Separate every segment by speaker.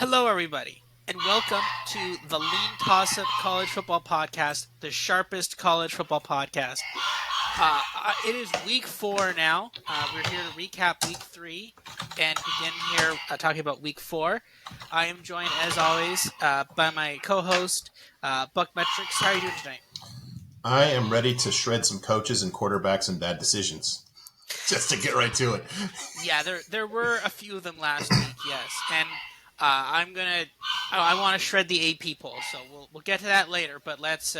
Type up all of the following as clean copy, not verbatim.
Speaker 1: Hello, everybody, and welcome to the LeanTossup College Football Podcast, the sharpest college football podcast. It is week 4 now. We're here to recap week 3 and begin here talking about week 4. I am joined, as always, by my co-host, BuckMetrics. How are you doing tonight?
Speaker 2: I am ready to shred some coaches and quarterbacks and bad decisions. Just to get right to it.
Speaker 1: Yeah, there were a few of them last week, yes, and I want to shred the AP poll, so we'll get to that later. But let's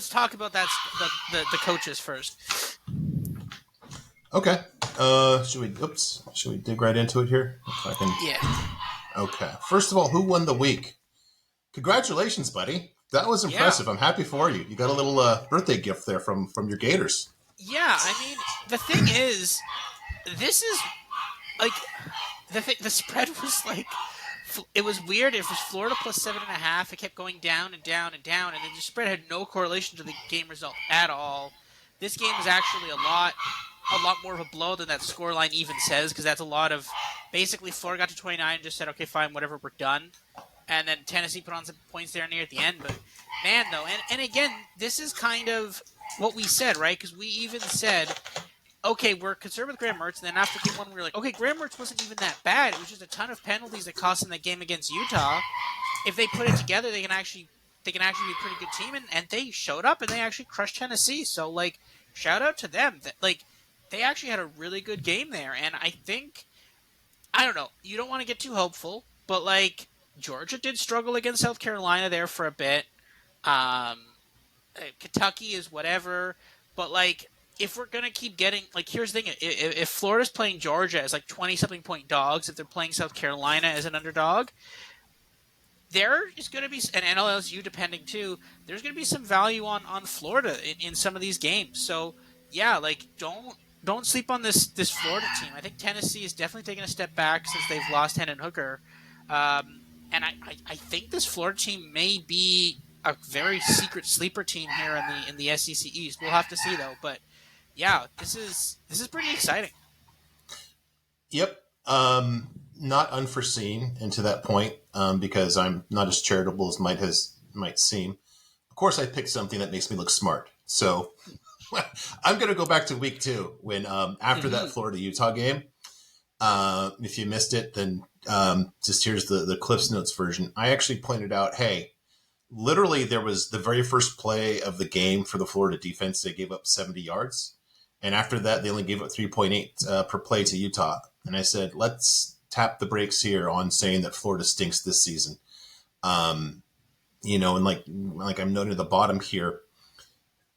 Speaker 1: talk about the coaches first.
Speaker 2: Okay. Should we dig right into it here?
Speaker 1: Yeah.
Speaker 2: Okay. First of all, who won the week? Congratulations, buddy. That was impressive.
Speaker 1: Yeah.
Speaker 2: I'm happy for you. You got a little birthday gift there from your Gators.
Speaker 1: Yeah, I mean, the thing is, this is like the spread was like it was weird. It was Florida plus 7.5. It kept going down and down and down, and then the spread had no correlation to the game result at all. This game was actually a lot more of a blow than that scoreline even says, because that's a lot of basically Florida got to 29 and just said, okay, fine, whatever, we're done. And then Tennessee put on some points there near at the end. But man, though, and again, this is kind of what we said, right? Because we even said, okay, we're concerned with Graham Mertz, and then after game 1, we were like, okay, Graham Mertz wasn't even that bad. It was just a ton of penalties that cost them that game against Utah. If they put it together, they can actually be a pretty good team, and they showed up and they actually crushed Tennessee. So like, shout out to them. Like, they actually had a really good game there, and I think, I don't know, you don't want to get too hopeful, but like, Georgia did struggle against South Carolina there for a bit. Kentucky is whatever, but like, if we're gonna keep getting, like, here's the thing: if Florida's playing Georgia as like 20-something point dogs, if they're playing South Carolina as an underdog, there is going to be, and NLSU depending too, there's going to be some value on Florida in some of these games. So yeah, like, don't sleep on this Florida team. I think Tennessee is definitely taking a step back since they've lost Hendon Hooker. And I think this Florida team may be a very secret sleeper team here in the SEC East. We'll have to see though. But yeah, this is pretty exciting.
Speaker 2: Yep. Not unforeseen, and to that point, because I'm not as charitable as might seem. Of course, I picked something that makes me look smart. So I'm going to go back to week 2 when after that Florida Utah game. If you missed it, then just here's the Cliffs Notes version. I actually pointed out, hey, literally there was the very first play of the game for the Florida defense. They gave up 70 yards. And after that, they only gave up 3.8 per play to Utah. And I said, let's tap the brakes here on saying that Florida stinks this season. And like I'm noting at the bottom here,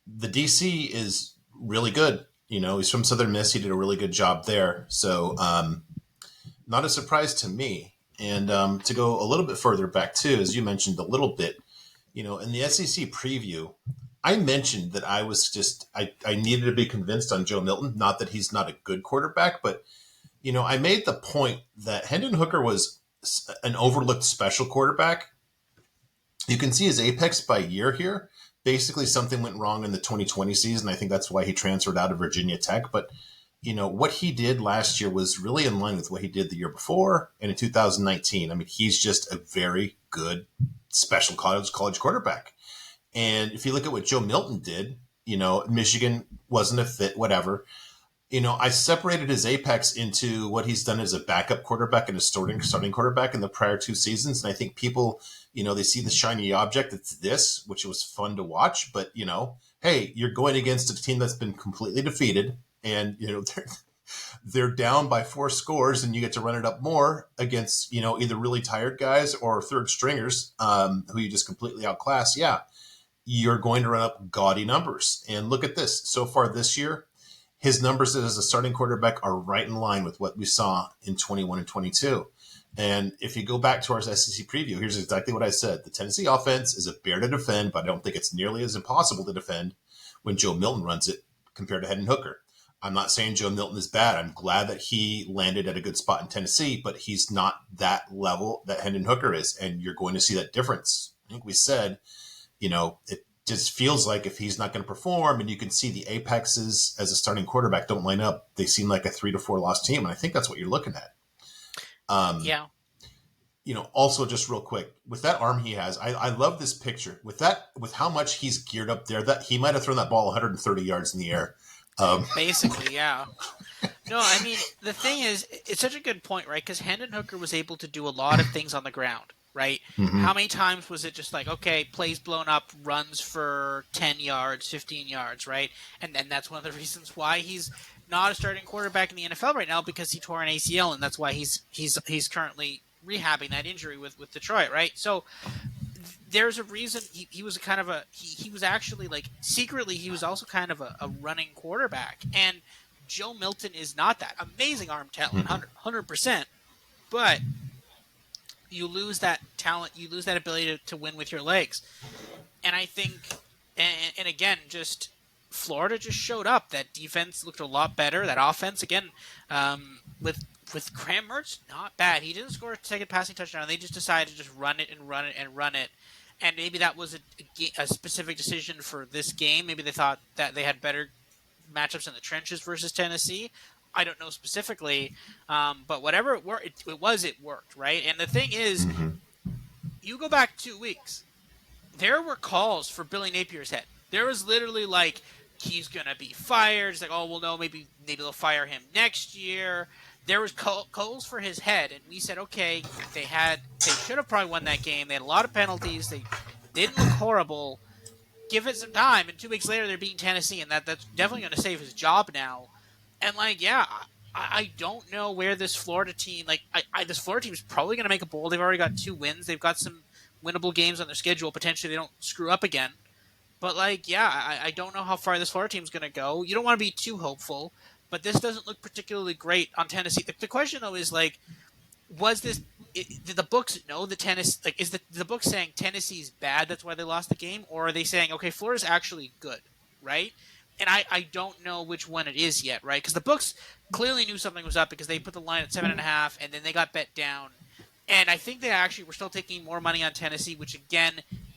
Speaker 2: the DC is really good. He's from Southern Miss. He did a really good job there. So not a surprise to me. And to go a little bit further back too, as you mentioned a little bit, in the SEC preview, I mentioned that I needed to be convinced on Joe Milton. Not that he's not a good quarterback, but, I made the point that Hendon Hooker was an overlooked special quarterback. You can see his apex by year here. Basically, something went wrong in the 2020 season. I think that's why he transferred out of Virginia Tech. But, what he did last year was really in line with what he did the year before and in 2019. I mean, he's just a very good special college quarterback. And if you look at what Joe Milton did, Michigan wasn't a fit, whatever. I separated his apex into what he's done as a backup quarterback and a starting quarterback in the prior 2 seasons. And I think people, they see the shiny object. It's this, which was fun to watch. But, hey, you're going against a team that's been completely defeated. And, they're down by 4 scores, and you get to run it up more against, either really tired guys or third stringers who you just completely outclass. Yeah, you're going to run up gaudy numbers. And look at this. So far this year, his numbers as a starting quarterback are right in line with what we saw in 21 and 22. And if you go back to our SEC preview, here's exactly what I said. The Tennessee offense is a bear to defend, but I don't think it's nearly as impossible to defend when Joe Milton runs it compared to Hendon Hooker. I'm not saying Joe Milton is bad. I'm glad that he landed at a good spot in Tennessee, but he's not that level that Hendon Hooker is, and you're going to see that difference. I think we said, it just feels like if he's not going to perform, and you can see the apexes as a starting quarterback don't line up, they seem like a 3 to 4 loss team, and I think that's what you're looking at.
Speaker 1: Yeah.
Speaker 2: Also just real quick, with that arm he has, I love this picture. With how much he's geared up there, that he might have thrown that ball 130 yards in the air.
Speaker 1: Basically, yeah. No, I mean, the thing is, it's such a good point, right? Because Hendon Hooker was able to do a lot of things on the ground, right?
Speaker 2: Mm-hmm.
Speaker 1: How many times was it just like, okay, plays blown up, runs for 10 yards, 15 yards, right? And that's one of the reasons why he's not a starting quarterback in the NFL right now, because he tore an ACL, and that's why he's currently rehabbing that injury with Detroit, right? So there's a reason he was kind of he was actually like secretly he was also kind of a running quarterback, and Joe Milton is not that amazing arm talent, 100%, but you lose that talent, you lose that ability to win with your legs. And I think, and again, just Florida just showed up. That defense looked a lot better. That offense, again, with Graham Mertz, not bad. He didn't score a second passing touchdown. They just decided to just run it and run it and run it. And maybe that was a specific decision for this game. Maybe they thought that they had better matchups in the trenches versus Tennessee. I don't know specifically, but whatever it worked, right? And the thing is,
Speaker 2: Mm-hmm.
Speaker 1: you go back 2 weeks, there were calls for Billy Napier's head. There was literally like, he's gonna be fired. It's like, oh well, no, maybe they'll fire him next year. There was calls for his head, and we said, okay, they should have probably won that game. They had a lot of penalties. They didn't look horrible. Give it some time, and 2 weeks later they're beating Tennessee, and that's definitely going to save his job now. And like, yeah, I don't know where this Florida team, like, this Florida team is probably going to make a bowl. They've already got 2 wins. They've got some winnable games on their schedule. Potentially they don't screw up again. But like, yeah, I don't know how far this Florida team is going to go. You don't want to be too hopeful, but this doesn't look particularly great on Tennessee. The question though is like, did the books know the Tennessee, like, is the book saying Tennessee's bad, that's why they lost the game, or are they saying, okay, Florida's actually good, right? And I don't know which one it is yet, right? Because the books clearly knew something was up, because they put the line at 7.5, and then they got bet down, and I think they actually were still taking more money on Tennessee, which again,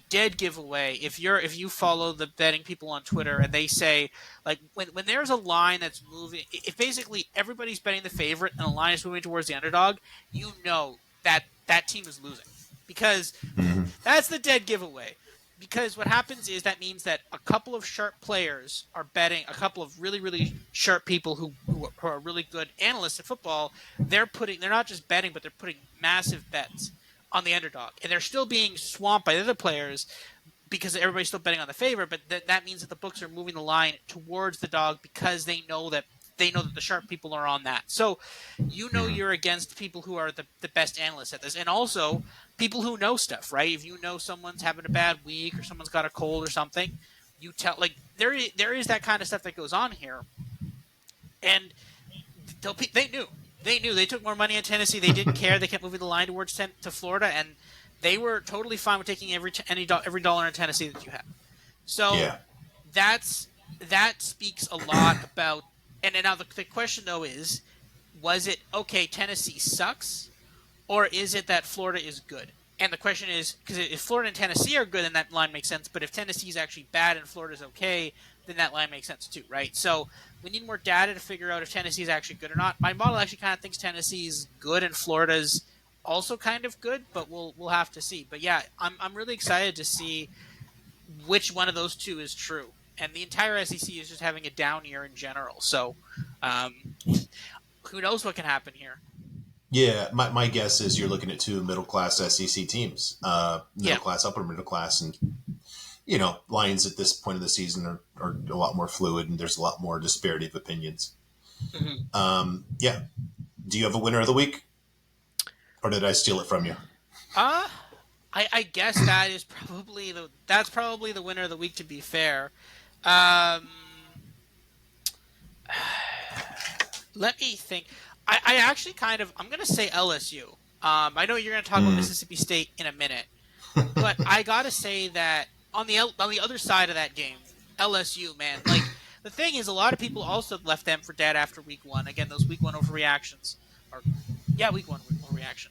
Speaker 1: dead giveaway. If you follow the betting people on Twitter, and they say, like, when there's a line that's moving, if basically everybody's betting the favorite and the line is moving towards the underdog, you know that team is losing, because that's the dead giveaway. Because what happens is that means that a couple of sharp players are betting, a couple of really, really sharp people who are really good analysts of football, they're not just betting, but they're putting massive bets on the underdog. And they're still being swamped by the other players because everybody's still betting on the favorite, but that means that the books are moving the line towards the dog, because they know that the sharp people are on that. So you're against people who are the best analysts at this, and also people who know stuff, right? If you know someone's having a bad week or someone's got a cold or something, you tell, like, there is that kind of stuff that goes on here. And they knew. They took more money in Tennessee. They didn't care. They kept moving the line towards to Florida, and they were totally fine with taking every dollar in Tennessee that you have. So
Speaker 2: Yeah.
Speaker 1: that speaks a lot about. And now the question though is, was it okay? Tennessee sucks, or is it that Florida is good? And the question is, because if Florida and Tennessee are good, then that line makes sense. But if Tennessee is actually bad and Florida's okay, then that line makes sense too, right? So we need more data to figure out if Tennessee is actually good or not. My model actually kind of thinks Tennessee is good and Florida's also kind of good, but we'll have to see. But yeah, I'm really excited to see which one of those two is true. And the entire SEC is just having a down year in general. So who knows what can happen here?
Speaker 2: Yeah, my guess is you're looking at 2 middle-class SEC teams, middle-class, upper middle-class, and, lines at this point of the season are a lot more fluid, and there's a lot more disparity of opinions.
Speaker 1: Mm-hmm.
Speaker 2: Yeah. Do you have a winner of the week? Or did I steal it from you?
Speaker 1: I guess that's probably the winner of the week, to be fair. Let me think. I actually I'm going to say LSU. I know you're going to talk about Mississippi State in a minute, but I got to say that on the other side of that game, LSU, man, like, the thing is, a lot of people also left them for dead after week 1. Again, those week 1 overreactions. Week 1 overreaction.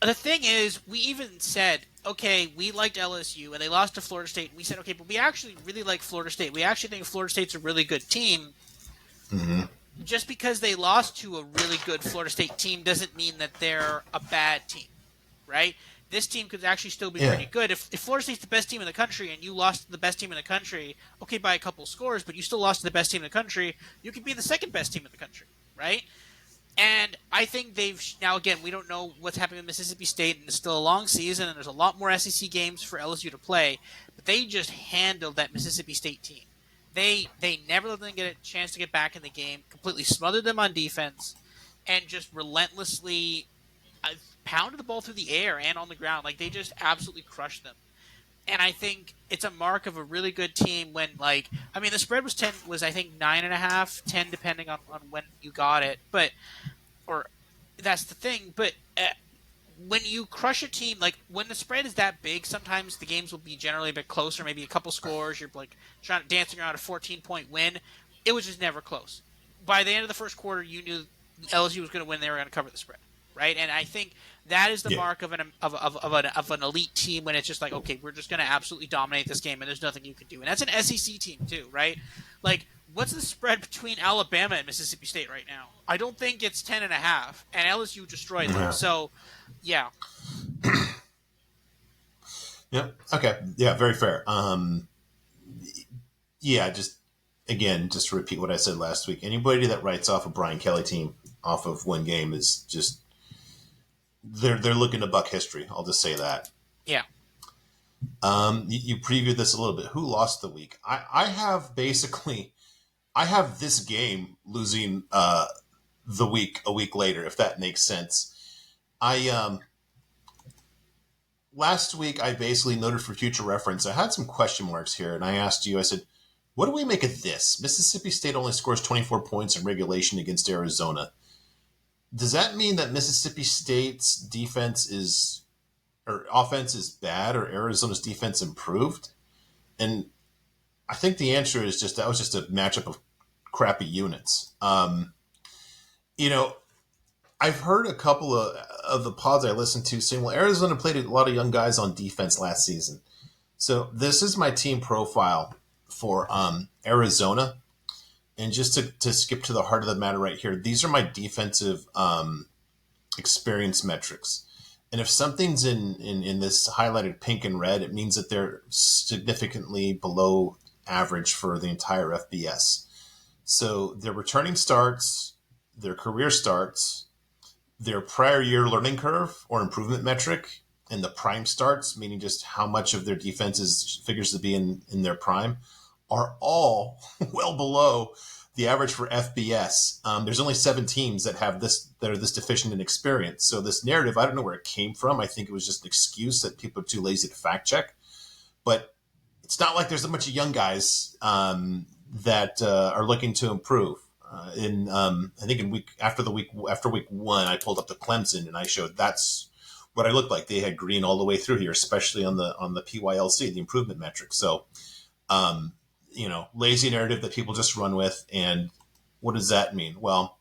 Speaker 1: The thing is, we even said, okay, we liked LSU, and they lost to Florida State. And we said, okay, but we actually really like Florida State. We actually think Florida State's a really good team.
Speaker 2: Mm-hmm.
Speaker 1: just because they lost to a really good Florida State team doesn't mean that they're a bad team, right? This team could actually still be
Speaker 2: Yeah,
Speaker 1: pretty good. If Florida State's the best team in the country and you lost to the best team in the country, okay, by a couple scores, but you still lost to the best team in the country, you could be the second best team in the country, right? And I think they've now again we don't know what's happening with Mississippi State, and it's still a long season, and there's a lot more SEC games for LSU to play. But they just handled that Mississippi State team. They never let them get a chance to get back in the game. Completely smothered them on defense, and just relentlessly pounded the ball through the air and on the ground. Like they just absolutely crushed them. And I think it's a mark of a really good team when, like, I mean, the spread was I think 9.5, 10 depending on when you got it, but or that's the thing. But when you crush a team, like when the spread is that big, sometimes the games will be generally a bit closer, maybe a couple scores. You're like trying dancing around a 14-point win. It was just never close. By the end of the first quarter, you knew LSU was going to win. They were going to cover the spread, right? And I think that is the
Speaker 2: yeah.
Speaker 1: mark of an elite team when it's just like, okay, we're just going to absolutely dominate this game, and there's nothing you can do. And that's an SEC team too, right? Like, what's the spread between Alabama and Mississippi State right now? I don't think it's 10.5, and LSU destroyed them.
Speaker 2: Yeah.
Speaker 1: So, yeah,
Speaker 2: Yeah. Okay. Yeah. Very fair. Yeah. Just again, just to repeat what I said last week. Anybody that writes off a Brian Kelly team off of one game is just they're looking to buck history. I'll just say that.
Speaker 1: yeah.
Speaker 2: You previewed this a little bit. Who lost the week? I have basically I have this game losing the week a week later, if that makes sense. I last week I basically noted for future reference. I had some question marks here, and I asked you. I said, "What do we make of this? Mississippi State only scores 24 points in regulation against Arizona. Does that mean that Mississippi State's defense is or offense is bad, or Arizona's defense improved?" And I think the answer is just that was just a matchup of crappy units. You know, I've heard a couple of the pods I listened to saying, well, Arizona played a lot of young guys on defense last season. So this is my team profile for Arizona. And just to skip to the heart of the matter right here, these are my defensive experience metrics. And if something's in this highlighted pink and red, it means that they're significantly below average for the entire FBS. So their returning starts, their career starts, their prior year learning curve or improvement metric, and the prime starts, meaning just how much of their defenses figures to be in their prime, are all well below the average for FBS. There's only 7 teams that have this that are this deficient in experience. So this narrative, I don't know where it came from. I think it was just an excuse that people are too lazy to fact check. But it's not like there's a bunch of young guys that are looking to improve. I think after week 1, I pulled up the Clemson and I showed that's what I looked like. They had green all the way through here, especially on the PYLC, the improvement metric. So, lazy narrative that people just run with. And what does that mean? Well,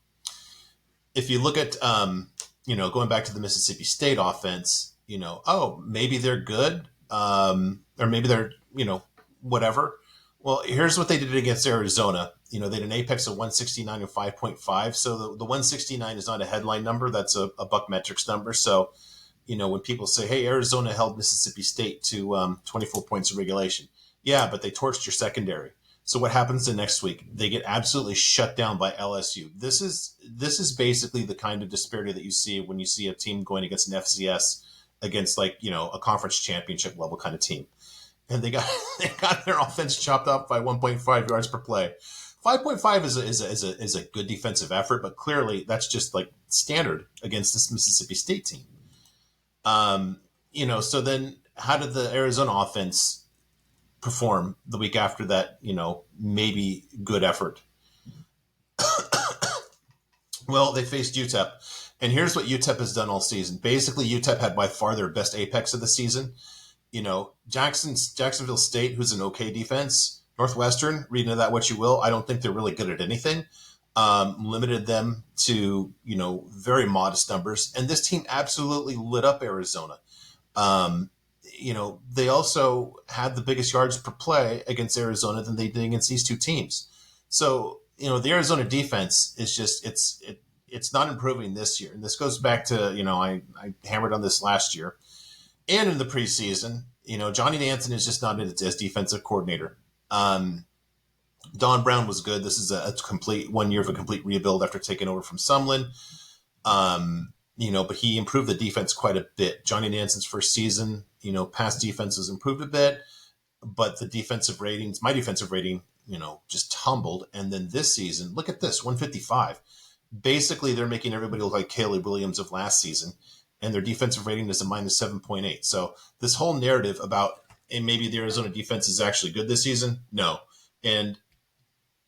Speaker 2: if you look at going back to the Mississippi State offense, maybe they're good, or maybe they're whatever. Well, here's what they did against Arizona. They had an apex of 169 and 5.5. So the 169 is not a headline number. That's a BuckMetrics number. So, when people say, hey, Arizona held Mississippi State to 24 points of regulation. Yeah, but they torched your secondary. So what happens the next week? They get absolutely shut down by LSU. This is basically the kind of disparity that you see when you see a team going against an FCS against a conference championship level kind of team. And they got their offense chopped up by 1.5 yards per play. 5.5 is a good defensive effort, but clearly that's just like standard against this Mississippi State team. So then how did the Arizona offense perform the week after that, maybe good effort? Well, they faced UTEP. And here's what UTEP has done all season. Basically, UTEP had by far their best apex of the season. Jacksonville State, who's an okay defense, Northwestern, read into that what you will. I don't think they're really good at anything. Limited them to, very modest numbers. And this team absolutely lit up Arizona. They also had the biggest yards per play against Arizona than they did against these two teams. So, the Arizona defense is just it's not improving this year, and this goes back to I hammered on this last year and in the preseason. Johnny Nansen is just not as defensive coordinator. Don Brown was good. This is a complete 1 year of a complete rebuild after taking over from Sumlin. But he improved the defense quite a bit. Johnny Nansen's first season, past defenses improved a bit, but the defensive ratings, my defensive rating, just tumbled. And then this season, look at this, 155. Basically, they're making everybody look like Caleb Williams of last season, and their defensive rating is a minus 7.8. So this whole narrative about, and maybe the Arizona defense is actually good this season, no. And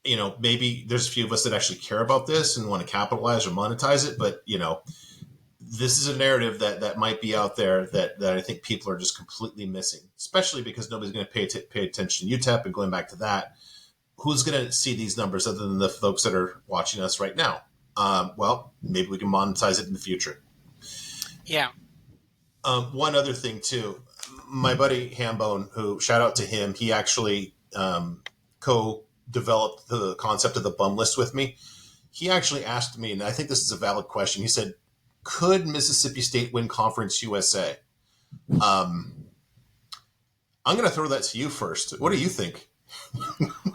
Speaker 2: maybe there's a few of us that actually care about this and want to capitalize or monetize it, but this is a narrative that might be out there that I think people are just completely missing, especially because nobody's going to pay attention to UTEP. And going back to that, who's going to see these numbers other than the folks that are watching us right now? Well, maybe we can monetize it in the future.
Speaker 1: Yeah.
Speaker 2: One other thing too, my buddy Hambone, who shout out to him, he actually co-developed the concept of the bum list with me. He actually asked me, and I think this is a valid question. He said, could Mississippi State win Conference USA? I'm going to throw that to you first. What do you think?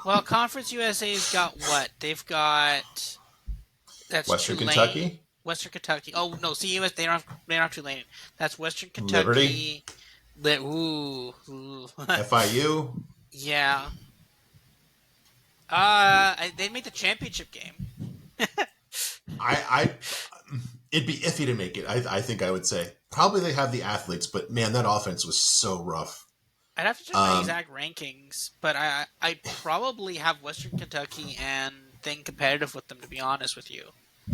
Speaker 1: Well, Conference USA's got what? They've got that's
Speaker 2: Western
Speaker 1: Tulane.
Speaker 2: Kentucky?
Speaker 1: Western Kentucky. Oh no, CUS they don't have Tulane. That's Western Kentucky.
Speaker 2: Liberty.
Speaker 1: Ooh.
Speaker 2: FIU.
Speaker 1: Yeah. They made the championship game.
Speaker 2: It'd be iffy to make it. I think I would say probably they have the athletes, but man, that offense was so rough.
Speaker 1: I'd have to check my exact rankings, but I probably have Western Kentucky and Thing competitive with them, to be honest with you.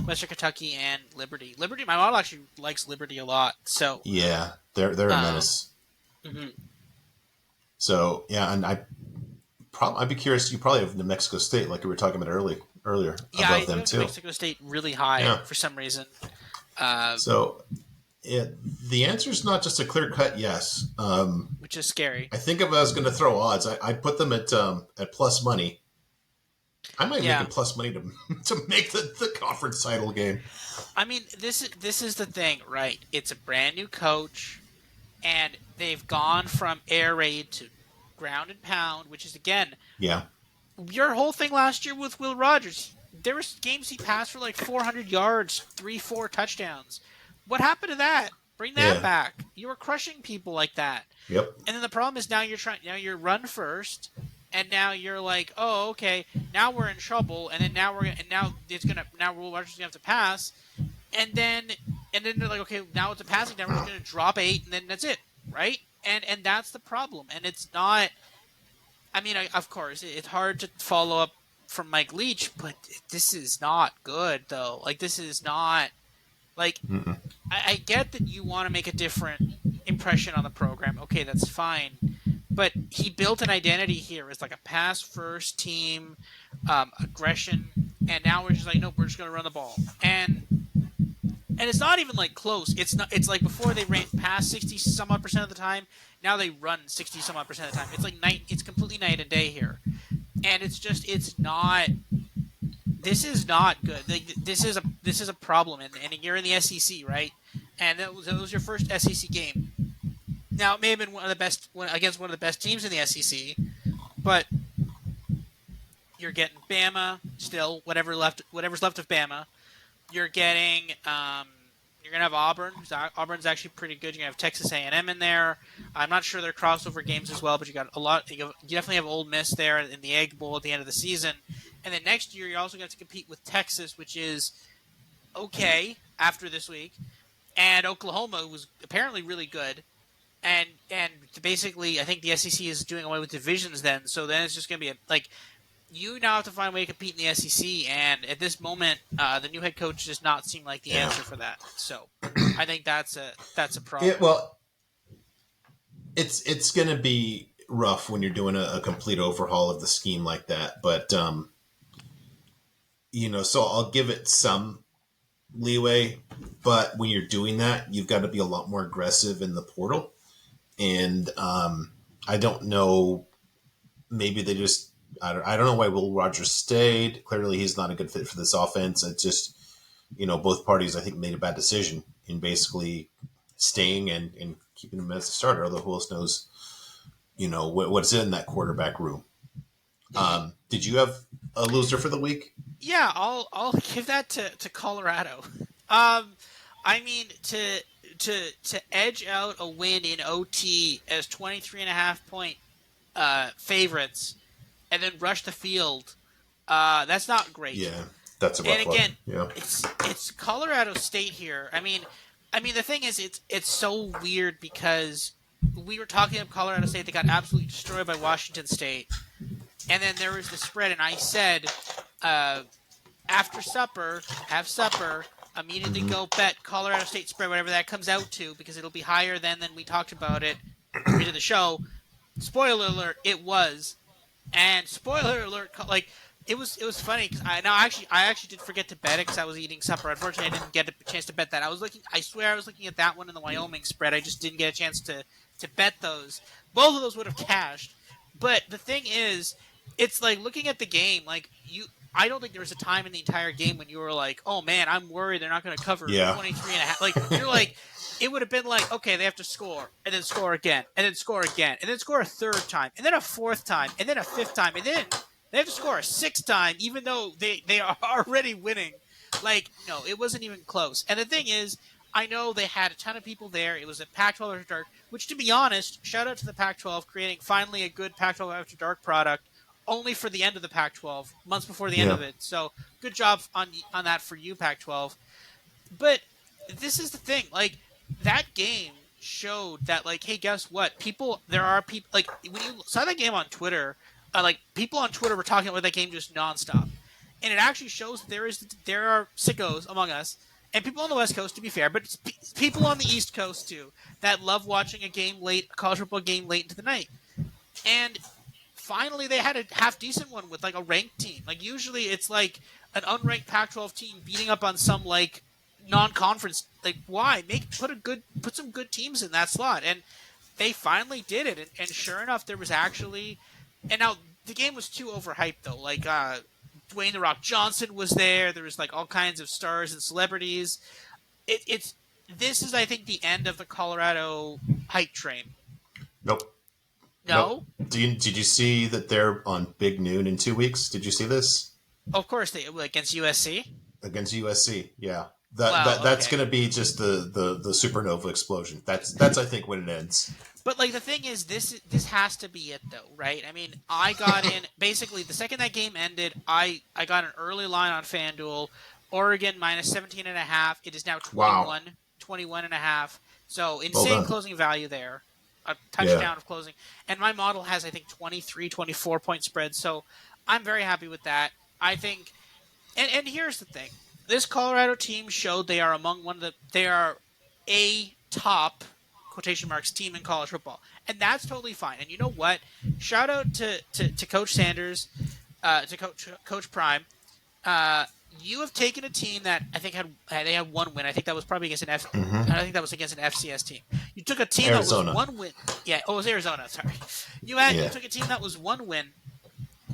Speaker 1: Western Kentucky and Liberty. My model actually likes Liberty a lot. So
Speaker 2: yeah, they're a menace.
Speaker 1: Mm-hmm.
Speaker 2: So yeah, and I'd be curious. You probably have New Mexico State, like we were talking about earlier.
Speaker 1: Yeah,
Speaker 2: above
Speaker 1: I
Speaker 2: them
Speaker 1: have
Speaker 2: too.
Speaker 1: New Mexico State really high for some reason.
Speaker 2: The answer is not just a clear cut yes,
Speaker 1: which is scary.
Speaker 2: I think if I was going to throw odds, I'd put them at plus money. I might make it plus money to make the conference title game.
Speaker 1: I mean, this is the thing, right? It's a brand new coach, and they've gone from air raid to ground and pound, which is again, your whole thing last year with Will Rogers. There was games he passed for like 400 yards, 3-4 touchdowns. What happened to that? Bring that back. You were crushing people like that.
Speaker 2: Yep.
Speaker 1: And then the problem is now you're run first, and now you're like, oh, okay, now we're in trouble, and then now Will Rogers is gonna have to pass, and then they're like, okay, now it's a passing down, we're just gonna drop 8, and then that's it, right? And that's the problem, and it's not. I mean, of course, it's hard to follow up from Mike Leach, but this is not good though. Like this is not. Like, I get that you want to make a different impression on the program. Okay, that's fine. But he built an identity here as like a pass-first team, aggression, and now we're just like, nope, we're just going to run the ball. And it's not even like close. It's not. It's like before they ran past 60-some-odd% of the time. Now they run 60-some-odd% of the time. It's like it's completely night and day here. And it's not. This is not good. This is a problem, and you're in the SEC, right? And that was your first SEC game. Now it may have been against one of the best teams in the SEC, but you're getting Bama still. Whatever's left of Bama, you're getting. You're gonna have Auburn. Auburn's actually pretty good. You're gonna have Texas A&M in there. I'm not sure they're crossover games as well, but you got a lot. You definitely have Ole Miss there in the Egg Bowl at the end of the season. And then next year, you're also going to compete with Texas, which is okay after this week, and Oklahoma was apparently really good, and basically, I think the SEC is doing away with divisions then. So then it's just going to be you now have to find a way to compete in the SEC, and at this moment, the new head coach does not seem like the answer for that. So I think that's a problem.
Speaker 2: Yeah, well, it's going to be rough when you're doing a complete overhaul of the scheme like that, but. So I'll give it some leeway, but when you're doing that, you've got to be a lot more aggressive in the portal. And I don't know, maybe they just I don't know why Will Rogers stayed. Clearly, he's not a good fit for this offense. It's just, both parties, I think, made a bad decision in basically staying and keeping him as a starter, although who else knows, what's in that quarterback room. Did you have a loser for the week?
Speaker 1: Yeah, I'll give that to Colorado. Um, I mean to edge out a win in OT as 23.5 point favorites and then rush the field. That's not great.
Speaker 2: Yeah, that's a
Speaker 1: And
Speaker 2: rough
Speaker 1: again,
Speaker 2: one. Yeah.
Speaker 1: it's Colorado State here. I mean the thing is it's so weird because we were talking about Colorado State. They got absolutely destroyed by Washington State, and then there was the spread, and I said, uh, after supper, have supper, immediately go bet Colorado State spread, whatever that comes out to, because it'll be higher than we talked about it when we did the show. Spoiler alert, it was. And spoiler alert, like it was funny because I actually did forget to bet it because I was eating supper. Unfortunately, I didn't get a chance to bet that. I swear I was looking at that one in the Wyoming spread. I just didn't get a chance to bet those. Both of those would have cashed. But the thing is, it's like looking at the game. Like I don't think there was a time in the entire game when you were like, "Oh man, I'm worried they're not going to cover
Speaker 2: Yeah.
Speaker 1: 23 and a half." Like you're like, it would have been like, okay, they have to score, and then score again, and then score again, and then score a third time, and then a fourth time, and then a fifth time, and then they have to score a sixth time, even though they are already winning. Like, no, it wasn't even close. And the thing is, I know they had a ton of people there. It was a Pac-12 After Dark, which, to be honest, shout out to the Pac-12 creating finally a good Pac-12 After Dark product, only for the end of the Pac-12, months before the end
Speaker 2: Yeah.
Speaker 1: of it. So good job on that for you, Pac-12. But this is the thing, like that game showed that, like, hey, guess what? There are people like when you saw that game on Twitter, like people on Twitter were talking about that game just nonstop, and it actually shows that there are sickos among us and people on the West Coast, to be fair, but it's people on the East Coast too that love watching a college football game late into the night. And finally they had a half decent one with like a ranked team. Like usually it's like an unranked Pac-12 team beating up on some like non-conference. Like why put some good teams in that slot? And they finally did it. And sure enough, there was actually, and now the game was too overhyped though. Like Dwayne the Rock Johnson was there. There was like all kinds of stars and celebrities. It's this is I think the end of the Colorado hype train.
Speaker 2: Nope. Nope.
Speaker 1: No,
Speaker 2: Did you see that they're on Big Noon in 2 weeks? Did you see this?
Speaker 1: of course they against USC.
Speaker 2: Against USC? Yeah.
Speaker 1: Wow,
Speaker 2: That's
Speaker 1: okay.
Speaker 2: going to be just the supernova explosion. That's I think when it ends.
Speaker 1: But like the thing is, this has to be it though, right? I mean, I got in basically the second that game ended. I got an early line on FanDuel, Oregon minus 17 and a half. It is now
Speaker 2: Wow.
Speaker 1: 21 and a half. So
Speaker 2: Well
Speaker 1: insane
Speaker 2: done.
Speaker 1: closing value there, a
Speaker 2: Yeah.
Speaker 1: touchdown of closing, and my model has I think 23, 24 point spread. So I'm very happy with that. I think, and here's the thing: this Colorado team showed they are among one of they are a top quotation marks team in college football, and that's totally fine. And you know what? Shout out to Coach Sanders, to Coach Prime. Uh, you have taken a team that I think they had one win. I think that was probably against
Speaker 2: Hmm.
Speaker 1: I think that was against an FCS team. You took a team that was
Speaker 2: Arizona.
Speaker 1: one win. Yeah, oh, it was Arizona. Sorry, you
Speaker 2: Yeah.
Speaker 1: took a team that was one win.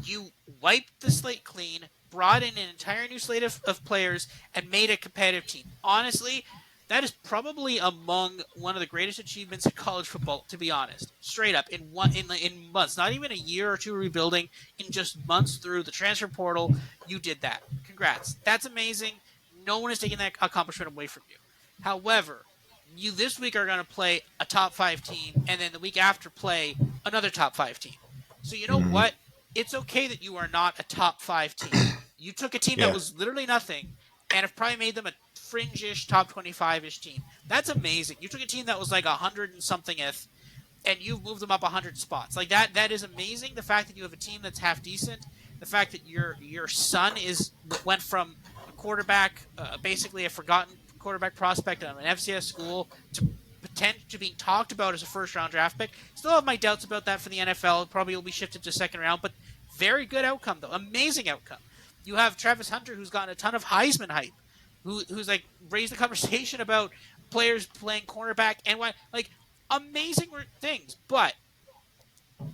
Speaker 1: You wiped the slate clean, brought in an entire new slate of players, and made a competitive team. Honestly, that is probably among one of the greatest achievements in college football. To be honest, straight up in months, not even a year or two rebuilding, in just months through the transfer portal, you did that. Congrats, that's amazing. No one is taking that accomplishment away from you. However, you this week are going to play a top five team, and then the week after play another top five team. So you know
Speaker 2: Hmm.
Speaker 1: what? It's okay that you are not a top five team. You took a team that
Speaker 2: Yeah.
Speaker 1: was literally nothing and have probably made them a fringe-ish top 25-ish team. That's amazing. You took a team that was like 100 and somethingth and you've moved them up 100 spots. Like that is amazing. The fact that you have a team that's half decent, the fact that your son went from a quarterback, basically a forgotten quarterback prospect of an FCS school, to being talked about as a first round draft pick. Still have my doubts about that for the NFL. Probably will be shifted to second round, but very good outcome though. Amazing outcome. You have Travis Hunter, who's gotten a ton of Heisman hype, who's like raised the conversation about players playing cornerback and what, like, amazing things. But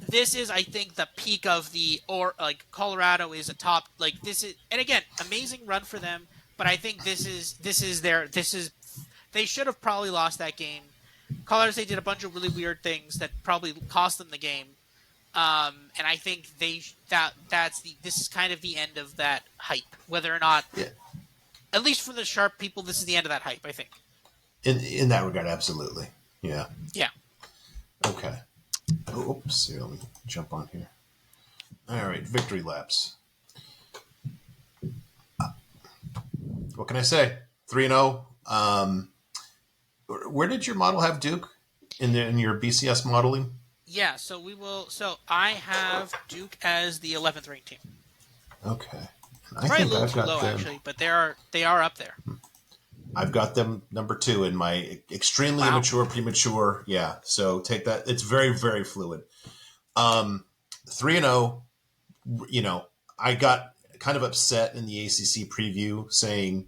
Speaker 1: this is, I think, the peak of Colorado is a top, like, this is, and again, amazing run for them, but I think they should have probably lost that game. Colorado State did a bunch of really weird things that probably cost them the game. And I think this is kind of the end of that hype, whether or not,
Speaker 2: Yeah.
Speaker 1: at least for the sharp people, this is the end of that hype, I think.
Speaker 2: In that regard, absolutely. Yeah.
Speaker 1: Yeah.
Speaker 2: Okay. Oops. Here, let me jump on here. All right. Victory laps. What can I say? 3-0. Where did your model have Duke in your BCS modeling?
Speaker 1: Yeah, so I have Duke as the 11th ranked team.
Speaker 2: Okay. I
Speaker 1: Probably a
Speaker 2: think
Speaker 1: little
Speaker 2: I've
Speaker 1: too
Speaker 2: got
Speaker 1: low,
Speaker 2: them.
Speaker 1: actually, but they are up there.
Speaker 2: I've got them number 2 in my extremely
Speaker 1: Wow.
Speaker 2: immature, premature. Yeah. So take that. It's very, very fluid. 3-0. You know, I got kind of upset in the ACC preview saying,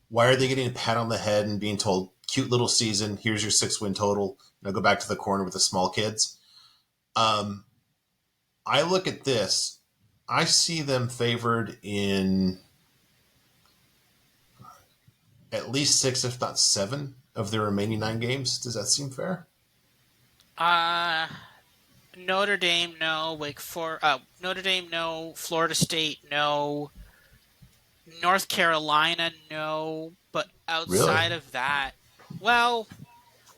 Speaker 2: why are they getting a pat on the head and being told, cute little season, here's your 6-win total. Now go back to the corner with the small kids. I look at this. I see them favored in at least 6, if not 7, of their remaining 9 games. Does that seem fair?
Speaker 1: Notre Dame, no. Notre Dame, no. Florida State, no. North Carolina, no. But
Speaker 2: Really?
Speaker 1: outside of that, well,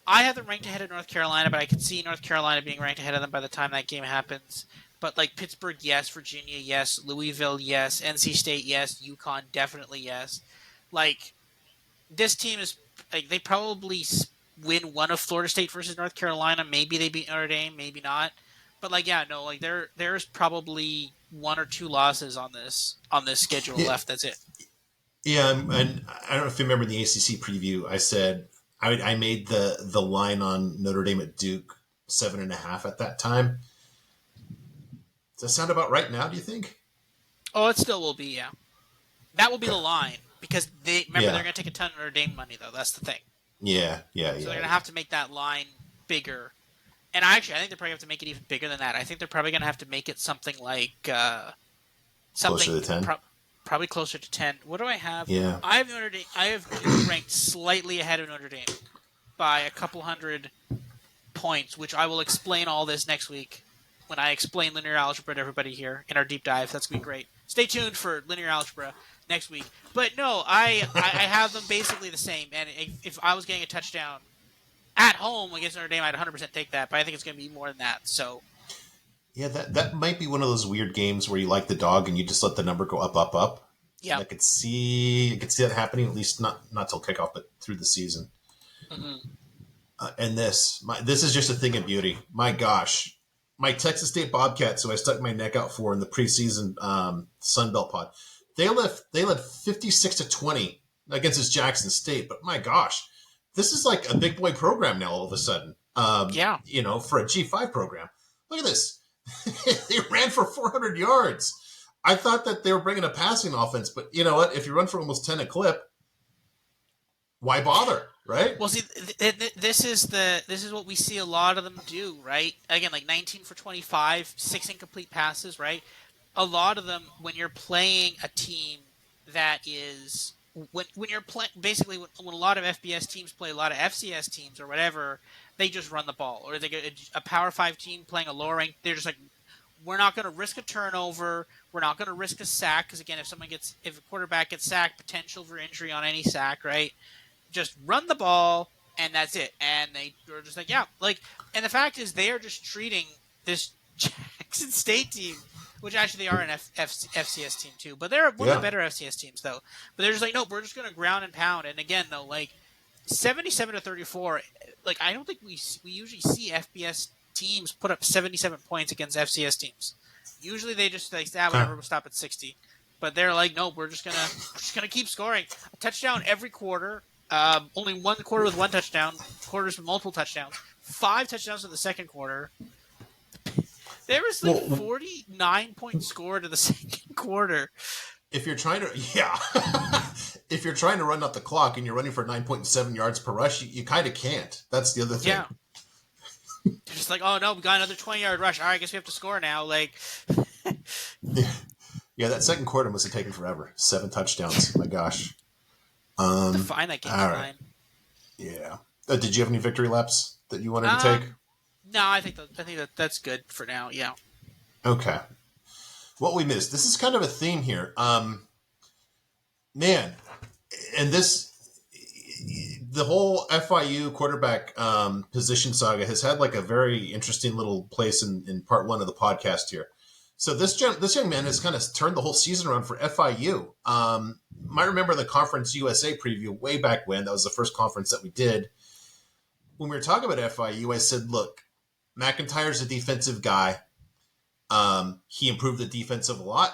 Speaker 1: I have them ranked ahead of North Carolina, but I could see North Carolina being ranked ahead of them by the time that game happens. But like Pittsburgh, yes. Virginia, yes. Louisville, yes. NC State, yes. UConn, definitely yes. Like, this team is, like, they probably win one of Florida State versus North Carolina. Maybe they beat Notre Dame, maybe not. But like, yeah, no, like there's probably 1 or 2 losses on this schedule
Speaker 2: Yeah.
Speaker 1: left. That's it.
Speaker 2: Yeah, and I don't know if you remember the ACC preview. I said I made the line on Notre Dame at Duke 7.5 at that time. Does that sound about right now? Do you think?
Speaker 1: Oh, it still will be, yeah. That will be the
Speaker 2: Okay.
Speaker 1: line because they're
Speaker 2: Yeah,
Speaker 1: going to take a ton of Notre Dame money though. That's the thing. So they're going to
Speaker 2: yeah.
Speaker 1: have to make that line bigger. And I think they're probably going to have to make it even bigger than that. I think they're probably going to have to make it something like
Speaker 2: Closer
Speaker 1: something
Speaker 2: to 10.
Speaker 1: probably closer to 10. What do I have?
Speaker 2: Yeah.
Speaker 1: I have Notre Dame. I have Duke ranked slightly ahead of Notre Dame by a couple hundred points, which I will explain all this next week when I explain linear algebra to everybody here in our deep dive. That's going to be great. Stay tuned for linear algebra next week. But no, I have them basically the same. And if I was getting a touchdown at home against Notre Dame, I'd 100% take that. But I think it's going to be more than that. So
Speaker 2: Yeah, that might be one of those weird games where you like the dog and you just let the number go up, up, up.
Speaker 1: yeah.
Speaker 2: I could see that happening, at least not till kickoff, but through the season.
Speaker 1: Mm-hmm.
Speaker 2: And this is just a thing of beauty. My gosh, my Texas State Bobcats, who I stuck my neck out for in the preseason Sun Belt pod, they led 56-20 against this Jackson State. But my gosh, this is like a big boy program now. All of a sudden,
Speaker 1: Yeah.
Speaker 2: for a G5 program, look at this. They ran for 400 yards. I thought that they were bringing a passing offense, but you know what? If you run for almost 10 a clip, why bother, right?
Speaker 1: Well, see, this is what we see a lot of them do, right? Again, like 19 for 25, 6 incomplete passes, right? A lot of them, when you're playing a team that is when you're playing, basically when a lot of FBS teams play a lot of FCS teams or whatever, they just run the ball, or they get a Power 5 team playing a lower rank. They're just like, we're not going to risk a turnover. We're not going to risk a sack because, again, if a quarterback gets sacked, potential for injury on any sack, right? Just run the ball and that's it. And they were just like, yeah, like, and the fact is they are just treating this Jackson State team, which actually they are an FCS team too, but they're one of the
Speaker 2: Yeah.
Speaker 1: better FCS teams though. But they're just like, nope, we're just going to ground and pound. And again, though, like 77-34, like I don't think we usually see FBS teams put up 77 points against FCS teams. Usually they just like, whatever, we'll stop at 60. But they're like, nope, we're just gonna keep scoring a touchdown every quarter. Only one quarter with one touchdown, quarters with multiple touchdowns, 5 touchdowns in the second quarter. There was like 49-point score to the second quarter.
Speaker 2: If you're trying to, yeah, if you're trying to run up the clock and you're running for 9.7 yards per rush, you kind of can't. That's the other thing.
Speaker 1: Yeah. just like, oh no, we got another 20-yard rush. All right, I guess we have to score now. Like,
Speaker 2: Yeah, yeah. That second quarter must have taken forever. 7 touchdowns. My gosh.
Speaker 1: to find that game's
Speaker 2: All right.
Speaker 1: fine.
Speaker 2: Yeah. Did you have any victory laps that you wanted to take?
Speaker 1: No, I think that's good for now. Yeah.
Speaker 2: Okay. What we missed. This is kind of a theme here. Man, and the whole FIU quarterback position saga has had like a very interesting little place in part 1 of the podcast here. So this young man has kind of turned the whole season around for FIU. Might remember the Conference USA preview way back when. That was the first conference that we did. When we were talking about FIU, I said, look, McIntyre's a defensive guy. He improved the defensive a lot.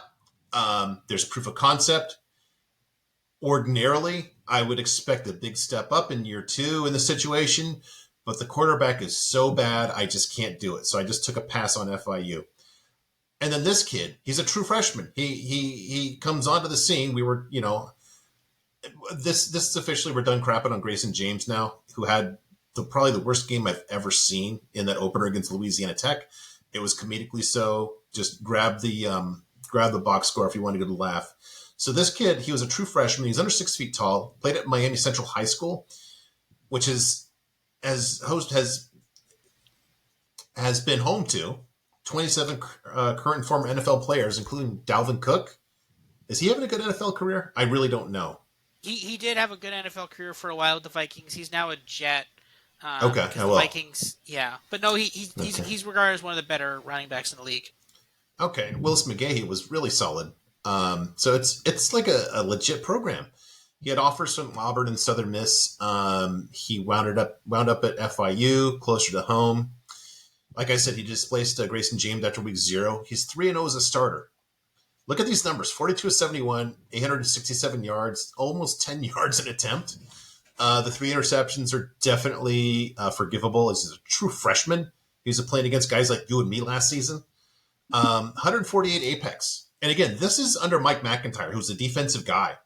Speaker 2: There's proof of concept. Ordinarily, I would expect a big step up in year 2 in the situation, but the quarterback is so bad, I just can't do it. So I just took a pass on FIU. And then this kid, he's a true freshman. He comes onto the scene. We were, this is officially, we're done crapping on Grayson James now, who had probably the worst game I've ever seen in that opener against Louisiana Tech. It was comedically so. Just grab the box score if you want to get a laugh. So this kid, he was a true freshman. He's under 6 feet tall. Played at Miami Central High School, which has been home to 27 current and former NFL players, including Dalvin Cook. Is he having a good NFL career? I really don't know.
Speaker 1: He did have a good NFL career for a while with the Vikings. He's now a Jet.
Speaker 2: Okay,
Speaker 1: the Vikings, yeah, but no, he's regarded as one of the better running backs in the league.
Speaker 2: Okay, Willis McGahee was really solid. So it's like a legit program. He had offers from Auburn and Southern Miss. He wound up at FIU, closer to home. Like I said, he displaced Grayson James after week 0. He's 3-0 as a starter. Look at these numbers: 42 of 71, 867 yards, almost 10 yards an attempt. The 3 interceptions are definitely forgivable. As he's a true freshman. He was playing against guys like you and me last season. 148 apex. And again, this is under Mike McIntyre, who's a defensive guy.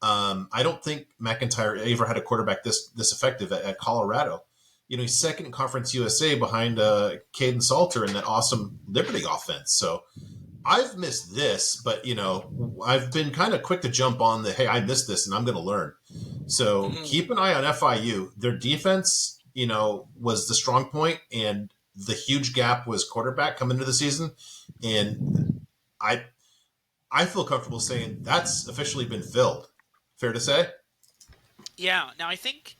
Speaker 2: I don't think McIntyre ever had a quarterback this effective at Colorado. He's second in Conference USA behind Caden Salter in that awesome Liberty offense. So I've missed this, but, I've been kind of quick to jump on hey, I missed this and I'm going to learn. So keep an eye on FIU. Their defense, was the strong point, and the huge gap was quarterback coming into the season. And I feel comfortable saying that's officially been filled. Fair to say?
Speaker 1: Yeah. Now I think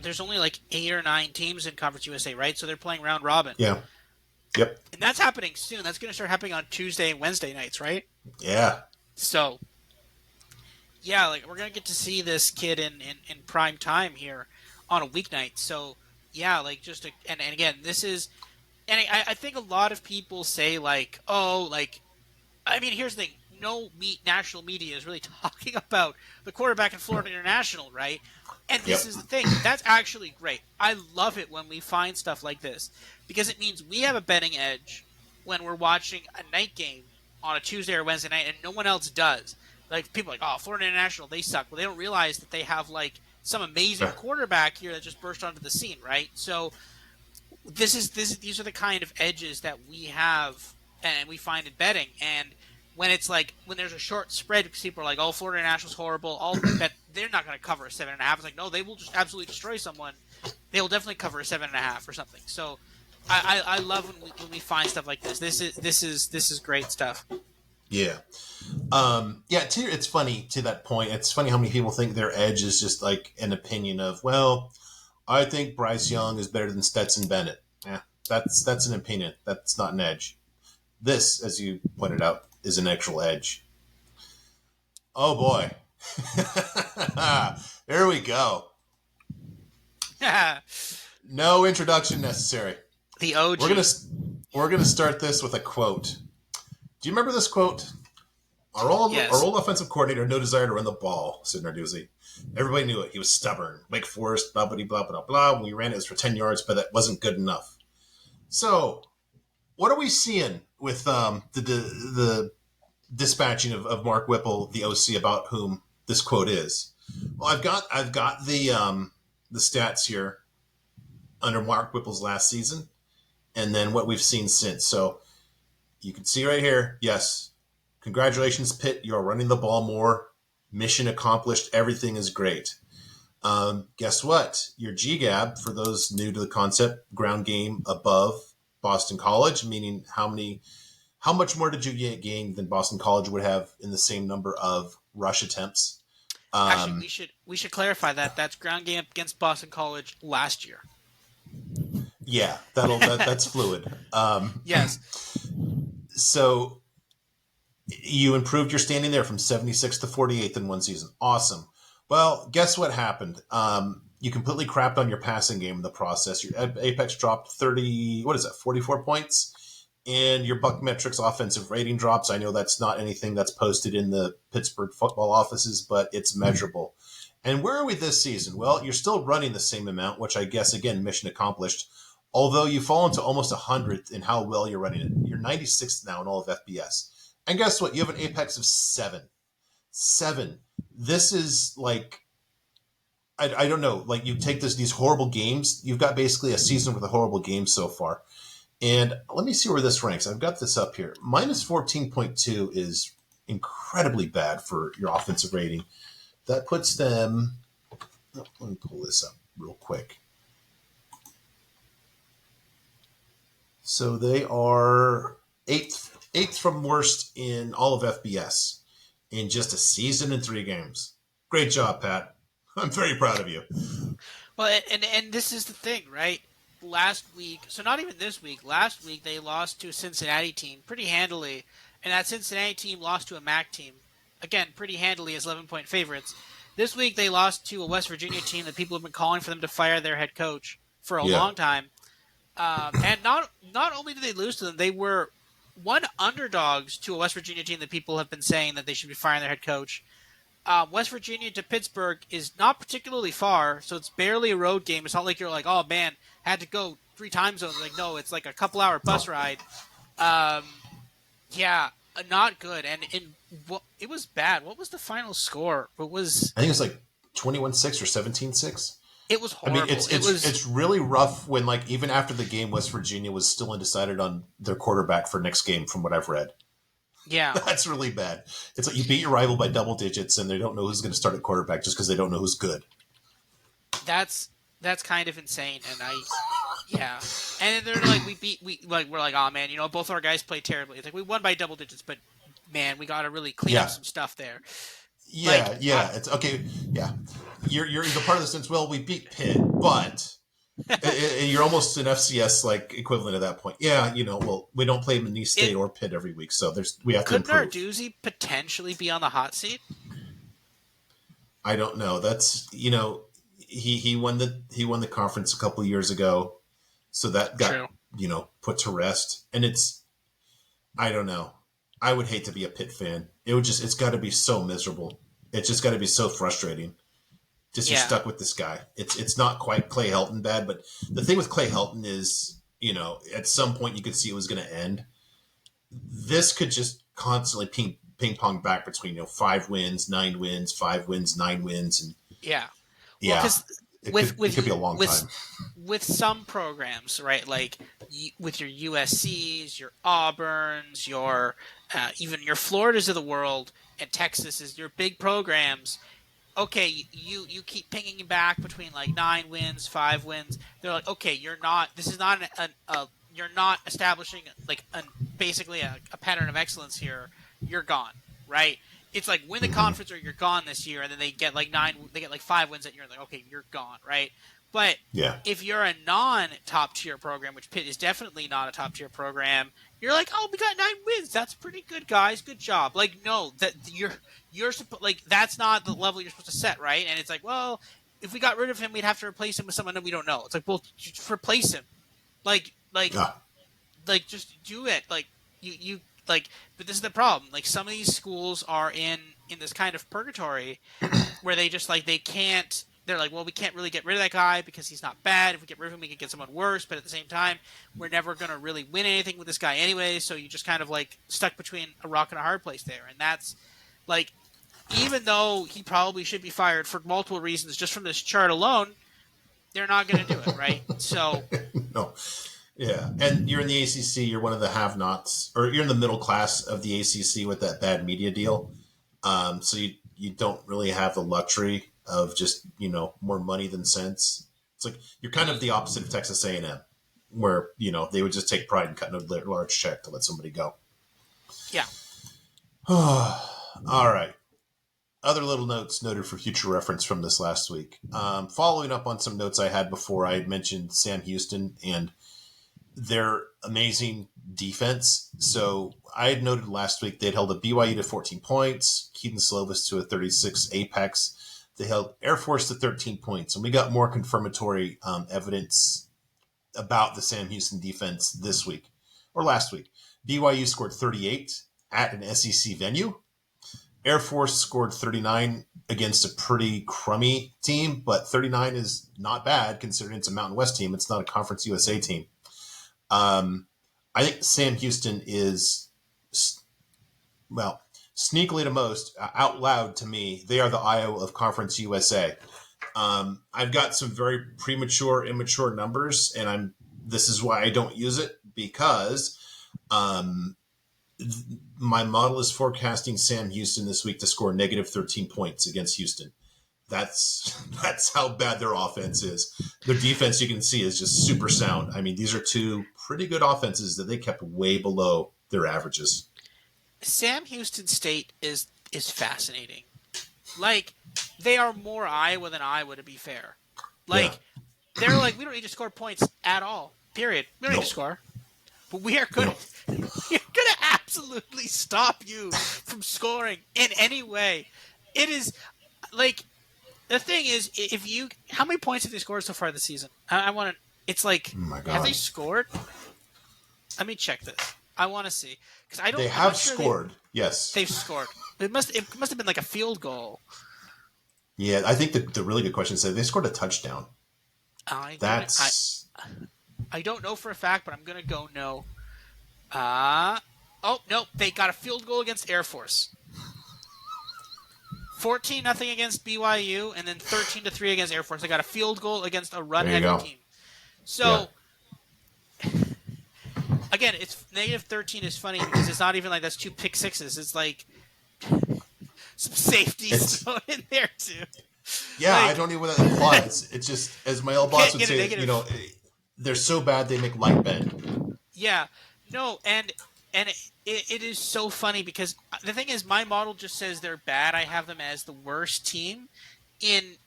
Speaker 1: there's only like 8 or 9 teams in Conference USA, right? So they're playing round robin.
Speaker 2: Yeah. Yep.
Speaker 1: And that's happening soon. That's going to start happening on Tuesday and Wednesday nights, right?
Speaker 2: Yeah.
Speaker 1: So, yeah, like we're going to get to see this kid in prime time here on a weeknight. So, yeah, like and again, this is, and I think a lot of people say like, oh, like, I mean, here's the thing. No national media is really talking about the quarterback in Florida International, right? And this is the thing. That's actually great. I love it when we find stuff like this because it means we have a betting edge when we're watching a night game on a Tuesday or Wednesday night and no one else does. Like, people are like, oh, Florida International, they suck. Well, they don't realize that they have, like, some amazing quarterback here that just burst onto the scene, right? So these are the kind of edges that we have and we find in betting. And when it's like, when there's a short spread, because people are like, oh, Florida International's horrible, I'll bet they're not going to cover a 7.5. It's like, no, they will just absolutely destroy someone. They will definitely cover a 7.5 or something. So I love when we find stuff like this. This is great stuff.
Speaker 2: Yeah. It's funny to that point. It's funny how many people think their edge is just like an opinion of, well, I think Bryce Young is better than Stetson Bennett. Yeah, that's an opinion. That's not an edge. This, as you pointed out, is an actual edge. Oh boy. Here we go. No introduction necessary.
Speaker 1: The OG.
Speaker 2: We're gonna start this with a quote. Do you remember this quote? Our old offensive coordinator, no desire to run the ball, said Narduzzi. Everybody knew it. He was stubborn. Wake Forest, blah, blah, blah, blah, blah. When we ran it was for 10 yards, but that wasn't good enough. So, what are we seeing with the dispatching of Mark Whipple, the OC, about whom this quote is? Well, I've got the stats here under Mark Whipple's last season. and then what we've seen since. So you can see right here, yes, congratulations, Pitt. You're running the ball more. Mission accomplished. Everything is great. Guess what? Your GGAB, for those new to the concept, ground game above Boston College, meaning how much more did you gain than Boston College would have in the same number of rush attempts?
Speaker 1: Actually,
Speaker 2: Um,
Speaker 1: we should clarify that that's ground game against Boston College last year.
Speaker 2: yeah, that's fluid.
Speaker 1: Yes.
Speaker 2: So you improved your standing there from 76th to 48th in one season. Awesome. Well, guess what happened? You completely crapped on your passing game in the process. Your Apex dropped 30, what is that, 44 points? And your BuckMetrics offensive rating drops. I know that's not anything that's posted in the Pittsburgh football offices, but it's measurable. And where are we this season? Well, you're still running the same amount, which I guess, again, mission accomplished. Although you've fallen to almost 100th in how well you're running it. You're 96th now in all of FBS. And guess what? You have an apex of 7. 7. This is like, I don't know. Like, you take these horrible games. You've got basically a season with a horrible game so far. And let me see where this ranks. I've got this up here. Minus 14.2 is incredibly bad for your offensive rating. That puts them. Let me pull this up real quick. So they are eighth from worst in all of FBS in just a season and 3 games. Great job, Pat. I'm very proud of you.
Speaker 1: Well, and this is the thing, right? Last week, so not even this week. Last week they lost to a Cincinnati team pretty handily, and that Cincinnati team lost to a MAC team again pretty handily as 11-point favorites. This week they lost to a West Virginia team that people have been calling for them to fire their head coach for a
Speaker 2: Yeah.
Speaker 1: long time. And not only did they lose to them, they were one underdogs to a West Virginia team that people have been saying that they should be firing their head coach. West Virginia to Pittsburgh is not particularly far, so it's barely a road game. It's not like you're like, oh man, had to go 3 time zones. Like, no, it's like a couple hour bus
Speaker 2: No.
Speaker 1: ride. Yeah, not good. And it was bad. What was the final score?
Speaker 2: I think it's like 21-6 or 17-6.
Speaker 1: It was
Speaker 2: I mean,
Speaker 1: horrible.
Speaker 2: it's really rough when, like, even after the game, West Virginia was still undecided on their quarterback for next game, from what I've read.
Speaker 1: Yeah.
Speaker 2: That's really bad. It's like you beat your rival by double digits, and they don't know who's going to start at quarterback just because they don't know who's good.
Speaker 1: That's kind of insane, and yeah. And they're like, we're like, oh man, both our guys played terribly. It's like we won by double digits, but man, we got to really clean up some stuff there.
Speaker 2: Yeah. It's okay. Yeah, you're the part of the sense. Well, we beat Pitt, but you're almost an FCS like equivalent at that point. Yeah, well, we don't play Manise State or Pitt every week, so we have to improve.
Speaker 1: Couldn't Narduzzi potentially be on the hot seat?
Speaker 2: I don't know. That's he won the conference a couple years ago, so that got put to rest. And I don't know. I would hate to be a Pitt fan. It's got to be so miserable. It's just got to be so frustrating. Just you're stuck with this guy. It's not quite Clay Helton bad, but the thing with Clay Helton is, at some point you could see it was going to end. This could just constantly ping pong back between 5 wins, 9 wins, 5 wins, 9 wins, and it could be a long time.
Speaker 1: With some programs, right, like with your USCs, your Auburns, your even your Floridas of the world, and Texas is your big programs. Okay, you keep pinging back between like 9 wins, 5 wins. They're like, okay, you're not establishing like basically a pattern of excellence here. You're gone, right? It's like win the conference or you're gone this year, and then they get like 5 wins that year. Like, okay, you're gone, right? But if you're a non-top tier program, which Pitt is definitely not a top tier program, you're like, oh, we got 9 wins. That's pretty good, guys. Good job. Like, no, that that's not the level you're supposed to set, right? And it's like, well, if we got rid of him, we'd have to replace him with someone that we don't know. It's like, well, just replace him. Like, just do it. Like, you like, but this is the problem. Like, some of these schools are in this kind of purgatory where they just like they can't. They're like, well, we can't really get rid of that guy because he's not bad. If we get rid of him, we can get someone worse. But at the same time, we're never going to really win anything with this guy anyway. So you just kind of like stuck between a rock and a hard place there. And that's like, even though he probably should be fired for multiple reasons, just from this chart alone, they're not going to do it, right? So
Speaker 2: no. Yeah, and you're in the ACC. You're one of the have-nots, or you're in the middle class of the ACC with that bad media deal. So you don't really have the luxury of just more money than sense. It's like you're kind of the opposite of Texas A&M, where they would just take pride in cutting a large check to let somebody go.
Speaker 1: Yeah.
Speaker 2: All right. Other little notes noted for future reference from this last week. Following up on some notes I had before, I had mentioned Sam Houston and their amazing defense. So I had noted last week they'd held a BYU to 14 points, Keaton Slovis to a 36 apex. They held Air Force to 13 points. And we got more confirmatory evidence about the Sam Houston defense this week or last week. BYU scored 38 at an SEC venue. Air Force scored 39 against a pretty crummy team, but 39 is not bad considering it's a Mountain West team. It's not a Conference USA team. I think Sam Houston is, well, sneakily to most, out loud to me, they are the Iowa of Conference USA. I've got some very premature, immature numbers, and this is why I don't use it, because my model is forecasting Sam Houston this week to score negative 13 points against Houston. That's how bad their offense is. Their defense, you can see, is just super sound. I mean, these are two pretty good offenses that they kept way below their averages.
Speaker 1: Sam Houston State is fascinating. Like, they are more Iowa than Iowa, to be fair. Like, they're like, we don't need to score points at all. Period. We don't need to score. But we are going to absolutely stop you from scoring in any way. It is, like, the thing is, how many points have they scored so far this season? I want to, it's like,
Speaker 2: oh my God.
Speaker 1: Have they scored? Let me check this. I want to see. Because I don't.
Speaker 2: They have scored. Yes.
Speaker 1: They've scored. It must have been like a field goal.
Speaker 2: Yeah, I think the really good question is, they scored a touchdown.
Speaker 1: I don't know for a fact, but I'm going to go no. Oh, no. They got a field goal against Air Force. 14-0 against BYU, and then 13-3 against Air Force. They got a field goal against a run-heavy team. So, again, it's negative 13 is funny because it's not even like that's 2 pick sixes. It's like some safeties thrown in there, too.
Speaker 2: Yeah, I don't know what that implies. It's just, as my old boss would say, they're so bad they make light bend.
Speaker 1: Yeah. No, and it is so funny because the thing is, my model just says they're bad. I have them as the worst team in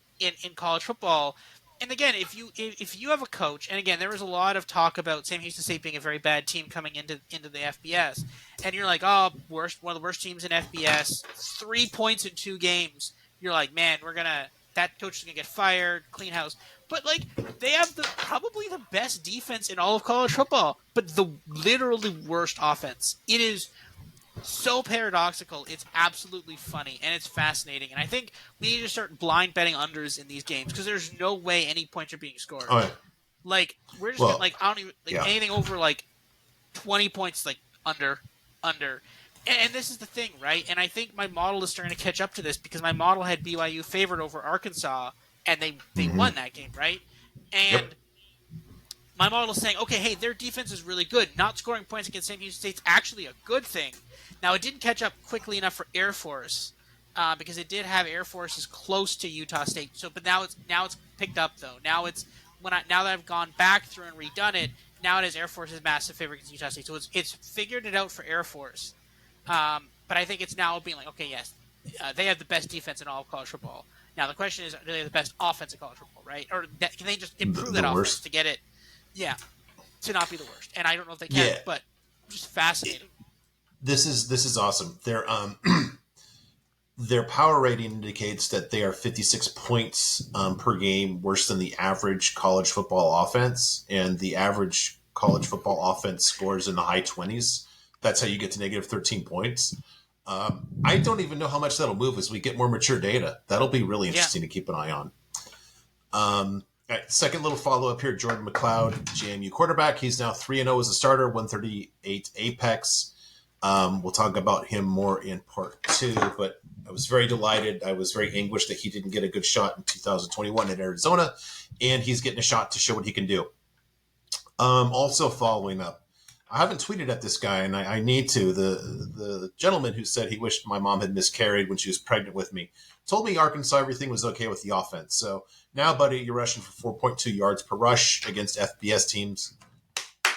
Speaker 1: college football. And again, if you have a coach, and again, there was a lot of talk about Sam Houston State being a very bad team coming into the FBS, and you're like, oh, one of the worst teams in FBS, 3 points in 2 games. You're like, man, that coach is gonna get fired, clean house. But like, they have probably the best defense in all of college football, but the literally worst offense. It is so paradoxical. It's absolutely funny, and it's fascinating. And I think we need to start blind betting unders in these games because there's no way any points are being scored.
Speaker 2: Oh, yeah.
Speaker 1: Like, we're just gonna, like, I don't even anything over like 20 points, like under. And this is the thing, right? And I think my model is starting to catch up to this because my model had BYU favored over Arkansas, and they won that game, right? And my model is saying, okay, hey, their defense is really good. Not scoring points against Sam Houston State's actually a good thing. Now, it didn't catch up quickly enough for Air Force because it did have Air Forces close to Utah State. So, but now it's picked up though. Now now that I've gone back through and redone it, now it is Air Force's massive favorite against Utah State. So it's figured it out for Air Force. But I think it's now being like, okay, yes, they have the best defense in all of college football. Now the question is, do they have the best offense in college football, right? Or can they just improve that offense to get it? Yeah, to not be the worst. And I don't know if they can, but just fascinating.
Speaker 2: This is awesome. Their power rating indicates that they are 56 points per game worse than the average college football offense, and the average college football offense scores in the high 20s. That's how you get to negative 13 points. I don't even know how much that'll move as we get more mature data. That'll be really interesting to keep an eye on. Second little follow-up here, Jordan McLeod, JMU quarterback. He's now 3-0 as a starter, 138 apex. We'll talk about him more in part 2, but I was very delighted. I was very anguished that he didn't get a good shot in 2021 in Arizona, and he's getting a shot to show what he can do. Also following up, I haven't tweeted at this guy, and I need to. The gentleman who said he wished my mom had miscarried when she was pregnant with me told me Arkansas everything was okay with the offense. So now, buddy, you're rushing for 4.2 yards per rush against FBS teams.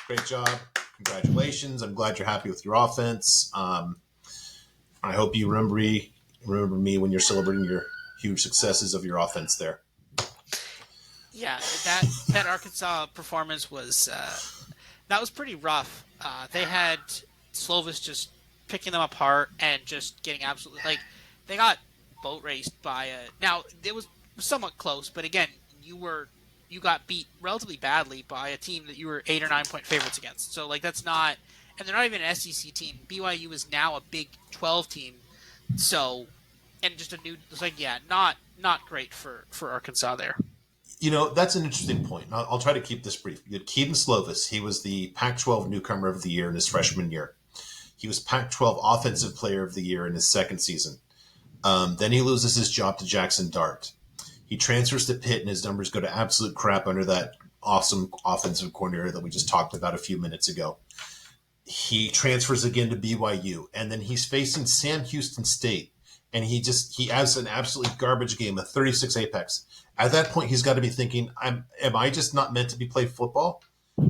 Speaker 2: Great job. Congratulations. I'm glad you're happy with your offense. I hope you remember me when you're celebrating your huge successes of your offense there.
Speaker 1: Yeah, that Arkansas performance was that was pretty rough. They had Slovis just picking them apart and just getting absolutely like they got boat raced by a. Now it was somewhat close, but again, you got beat relatively badly by a team that you were 8 or 9 point favorites against. So like that's not, and they're not even an SEC team. BYU is now a Big 12 team, so and just a new. It's like yeah, not great for Arkansas there.
Speaker 2: That's an interesting point. I'll try to keep this brief. You had Keaton Slovis. He was the Pac-12 Newcomer of the Year in his freshman year. He was Pac-12 Offensive Player of the Year in his second season. Then he loses his job to Jackson Dart. He transfers to Pitt, and his numbers go to absolute crap under that awesome offensive coordinator that we just talked about a few minutes ago. He transfers again to BYU, and then he's facing Sam Houston State, and he has an absolutely garbage game, a 36 apex. At that point, he's got to be thinking, am I just not meant to be playing football?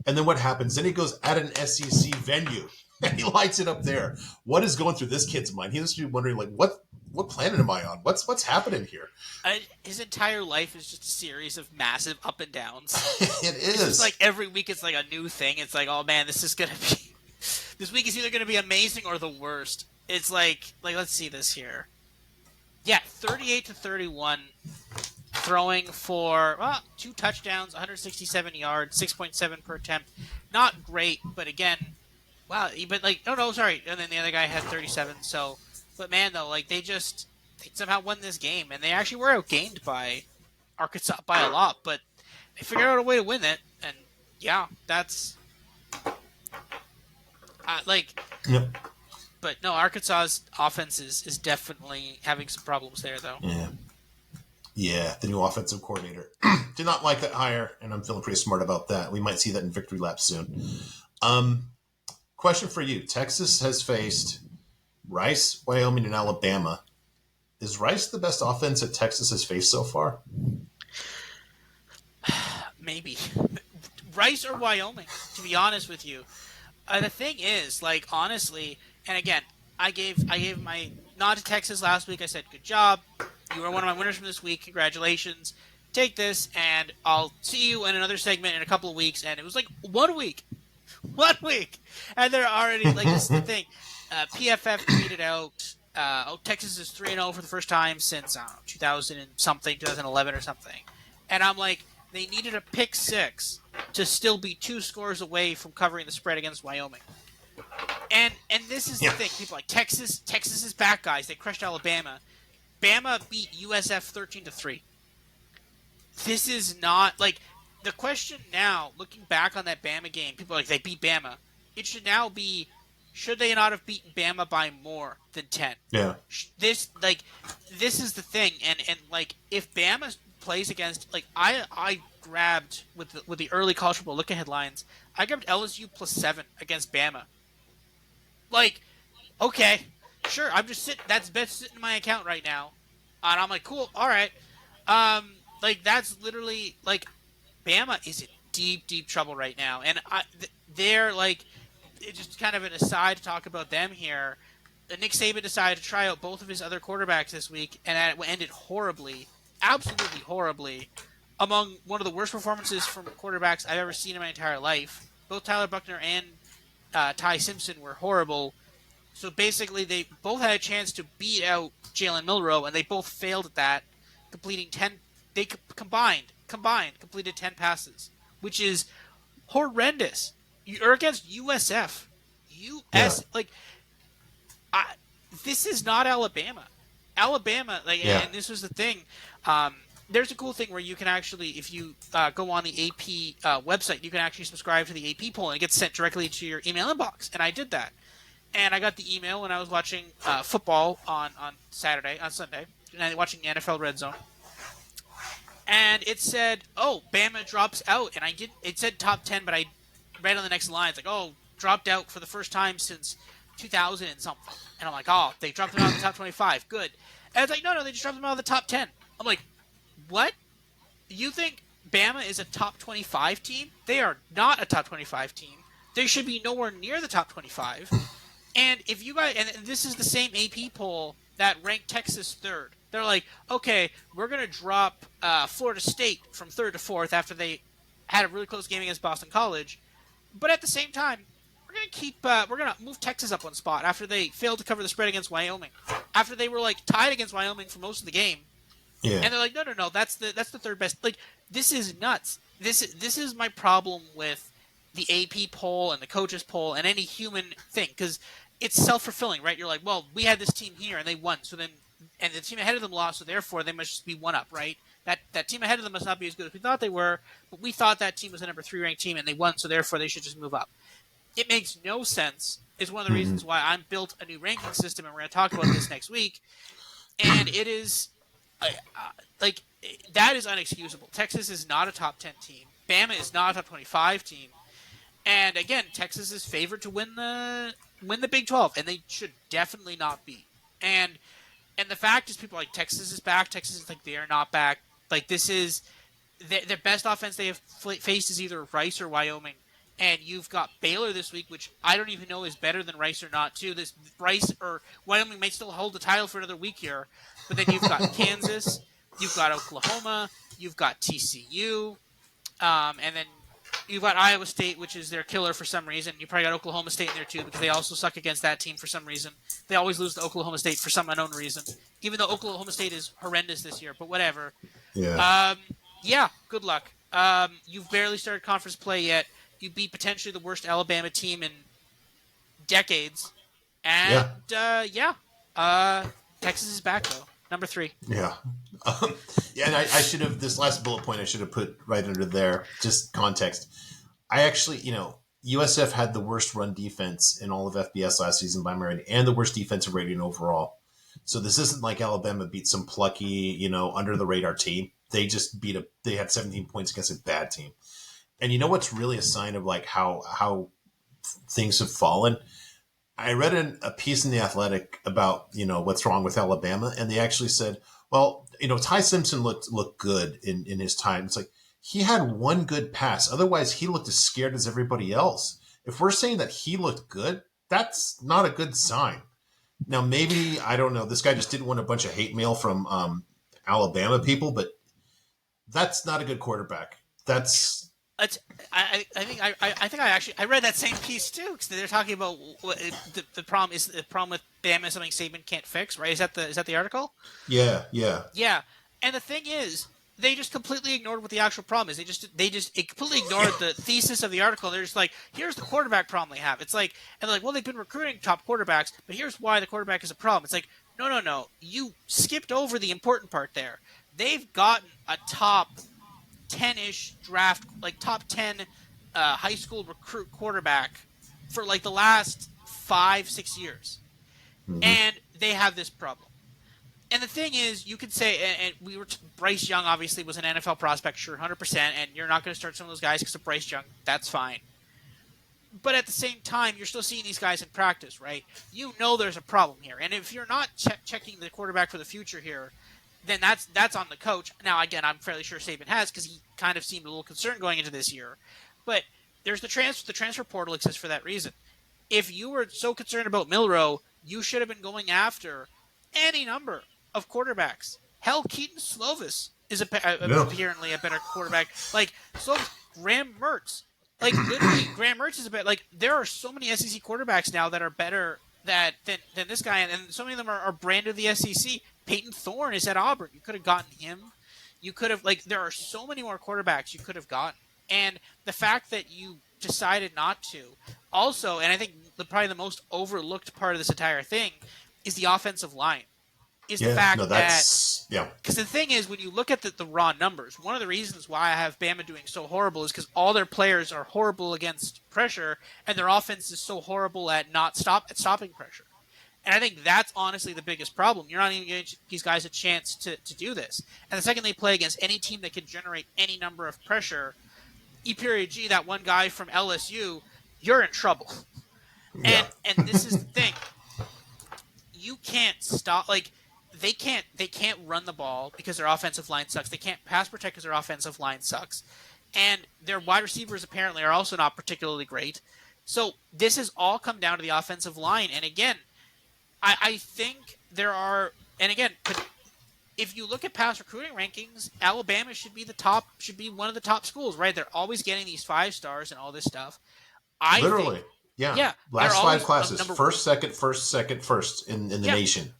Speaker 2: And then what happens? Then he goes at an SEC venue and he lights it up there. What is going through this kid's mind? He must be wondering, like, what planet am I on? What's happening here?
Speaker 1: His entire life is just a series of massive up and downs.
Speaker 2: It is.
Speaker 1: It's like every week it's like a new thing. It's like, oh man, this week is either gonna be amazing or the worst. It's like let's see this here. Yeah, 38-31. Throwing for 2 touchdowns, 167 yards, 6.7 per attempt. Not great, but again, wow. But like, no, sorry. And then the other guy had 37. So, but man, though, like they somehow won this game, and they actually were outgained by Arkansas by a lot, but they figured out a way to win it. And yeah, that's like.
Speaker 2: Yep.
Speaker 1: But no, Arkansas's offense is definitely having some problems there, though.
Speaker 2: Yeah, the new offensive coordinator. Did not like that hire, and I'm feeling pretty smart about that. We might see that in victory lap soon. Question for you. Texas has faced Rice, Wyoming, and Alabama. Is Rice the best offense that Texas has faced so far?
Speaker 1: Maybe. Rice or Wyoming, to be honest with you. The thing is, like, honestly, and again, I gave my nod to Texas last week. I said, good job. You are one of my winners from this week. Congratulations. Take this, and I'll see you in another segment in a couple of weeks. And it was like 1 week. 1 week. And they're already, like, this is the thing. PFF tweeted out, Texas is 3-0 for the first time since, I don't know, 2000 and something, 2011 or something. And I'm like, they needed a pick 6 to still be 2 scores away from covering the spread against Wyoming. And this is the thing. People are like, Texas is back, guys. They crushed Alabama. Bama beat USF 13-3. This is not like the question now. Looking back on that Bama game, people are like, they beat Bama. It should now be, should they not have beaten Bama by more than 10?
Speaker 2: Yeah.
Speaker 1: This is the thing, and like if Bama plays against, like I grabbed with the early college football look ahead lines, I grabbed LSU +7 against Bama. Like, okay. Sure, I'm just sitting. That's best sitting in my account right now, and I'm like, cool, all right. Like that's literally like, Bama is in deep trouble right now, and they're like, it's just kind of an aside to talk about them here. Nick Saban decided to try out both of his other quarterbacks this week, and it ended horribly, absolutely horribly, among one of the worst performances from quarterbacks I've ever seen in my entire life. Both Tyler Buchner and Ty Simpson were horrible. So basically, they both had a chance to beat out Jalen Milroe, and they both failed at that, completing 10. They combined completed 10 passes, which is horrendous. You're against USF. This is not Alabama. Alabama, and this was the thing. There's a cool thing where you can actually, if you go on the AP website, you can actually subscribe to the AP poll, and it gets sent directly to your email inbox. And I did that. And I got the email when I was watching football on Sunday, and I was watching NFL Red Zone. And it said, "Oh, Bama drops out," and it said top 10, but read on the next line, it's like, oh, dropped out for the first time since 2000 and something. And I'm like, oh, they dropped them out of the top 25. Good. And it's like, no, they just dropped them out of the top 10. I'm like, what? You think Bama is a top 25 team? They are not a top 25 team. They should be nowhere near the top 25. And if you guys, and this is the same AP poll that ranked Texas third. They're like, okay, we're going to drop Florida State from third to fourth after they had a really close game against Boston College. But at the same time, we're going to move Texas up one spot after they failed to cover the spread against Wyoming. After they were like tied against Wyoming for most of the game.
Speaker 2: Yeah.
Speaker 1: And they're like, no, that's the third best. Like, this is nuts. This is my problem with the AP poll and the coaches poll and any human thing, because it's self-fulfilling, right? You're like, well, we had this team here and they won, so then, and the team ahead of them lost, so therefore they must just be one up, right? That team ahead of them must not be as good as we thought they were, but we thought that team was the number 3 ranked team and they won, so therefore they should just move up. It makes no sense. It's one of the reasons why I'm built a new ranking system, and we're going to talk about this next week. And it is like, that is unexcusable. Texas is not a top 10 team. Bama is not a top 25 team. And again, Texas is favored to win the Big 12, and they should definitely not be. And the fact is, people are like, Texas is back. Texas is like, they are not back. Like, this is their best offense they have faced is either Rice or Wyoming. And you've got Baylor this week, which I don't even know is better than Rice or not, too. This Rice or Wyoming may still hold the title for another week here. But then you've got Kansas, you've got Oklahoma, you've got TCU, and then you've got Iowa State, which is their killer for some reason. You probably got Oklahoma State in there, too, because they also suck against that team for some reason. They always lose to Oklahoma State for some unknown reason, even though Oklahoma State is horrendous this year, but whatever.
Speaker 2: Yeah.
Speaker 1: Yeah, good luck. You've barely started conference play yet. You beat potentially the worst Alabama team in decades. And, Texas is back, though. Number 3.
Speaker 2: Yeah. Yeah, and I should have, this last bullet point I should have put right under there, just context. I actually, USF had the worst run defense in all of FBS last season by my rating, and the worst defensive rating overall. So this isn't like Alabama beat some plucky, under the radar team. They just they had 17 points against a bad team. And you know what's really a sign of like how things have fallen? I read a piece in The Athletic about, what's wrong with Alabama. And they actually said, well, Ty Simpson looked good in his time. It's like, he had one good pass. Otherwise, he looked as scared as everybody else. If we're saying that he looked good, that's not a good sign. Now, maybe, I don't know, this guy just didn't want a bunch of hate mail from Alabama people, but that's not a good quarterback.
Speaker 1: I think I read that same piece too, because they're talking about the problem with Bama is something Saban can't fix, right? Is that the article?
Speaker 2: Yeah.
Speaker 1: And the thing is, they just completely ignored what the actual problem is. They just completely ignored the thesis of the article. They're just like, here's the quarterback problem they have. It's like, and they're like, well, they've been recruiting top quarterbacks, but here's why the quarterback is a problem. It's like, no, you skipped over the important part there. They've gotten a top 10-ish draft, like top 10 high school recruit quarterback for like the last 5-6 years. Mm-hmm. And they have this problem. And the thing is, you could say, and Bryce Young obviously was an NFL prospect, sure, 100%, and you're not going to start some of those guys because of Bryce Young. That's fine. But at the same time, you're still seeing these guys in practice, right? You know there's a problem here. And if you're not checking the quarterback for the future here, then that's on the coach. Now, again, I'm fairly sure Saban has, because he kind of seemed a little concerned going into this year. But there's the transfer portal exists for that reason. If you were so concerned about Milroe, you should have been going after any number of quarterbacks. Hell, Keaton Slovis is apparently a better quarterback. Like, Slovis, Graham Mertz. Like, literally, Graham Mertz is a better. Like, there are so many SEC quarterbacks now that are better than this guy, and so many of them are brand new to the SEC. Peyton Thorne is at Auburn. You could have gotten him. You could have, there are so many more quarterbacks you could have gotten. And the fact that you decided not to. Also, and I think probably the most overlooked part of this entire thing is the offensive line. The fact that, because the thing is, when you look at the raw numbers, one of the reasons why I have Bama doing so horrible is because all their players are horrible against pressure, and their offense is so horrible at stopping pressure. And I think that's honestly the biggest problem. You're not even giving these guys a chance to do this. And the second they play against any team that can generate any number of pressure, E. that one guy from LSU, you're in trouble.
Speaker 2: Yeah.
Speaker 1: And this is the thing. You can't stop like they can't run the ball because their offensive line sucks. They can't pass protect because their offensive line sucks. And their wide receivers apparently are also not particularly great. So this has all come down to the offensive line. And again, I think there are and again, if you look at past recruiting rankings, Alabama should be one of the top schools, right? They're always getting these 5 stars and all this stuff. I
Speaker 2: Literally.
Speaker 1: think,
Speaker 2: Yeah.
Speaker 1: yeah, they're
Speaker 2: Last five
Speaker 1: always
Speaker 2: classes.
Speaker 1: number.
Speaker 2: First, second, first, second, first in the
Speaker 1: Yeah,
Speaker 2: nation.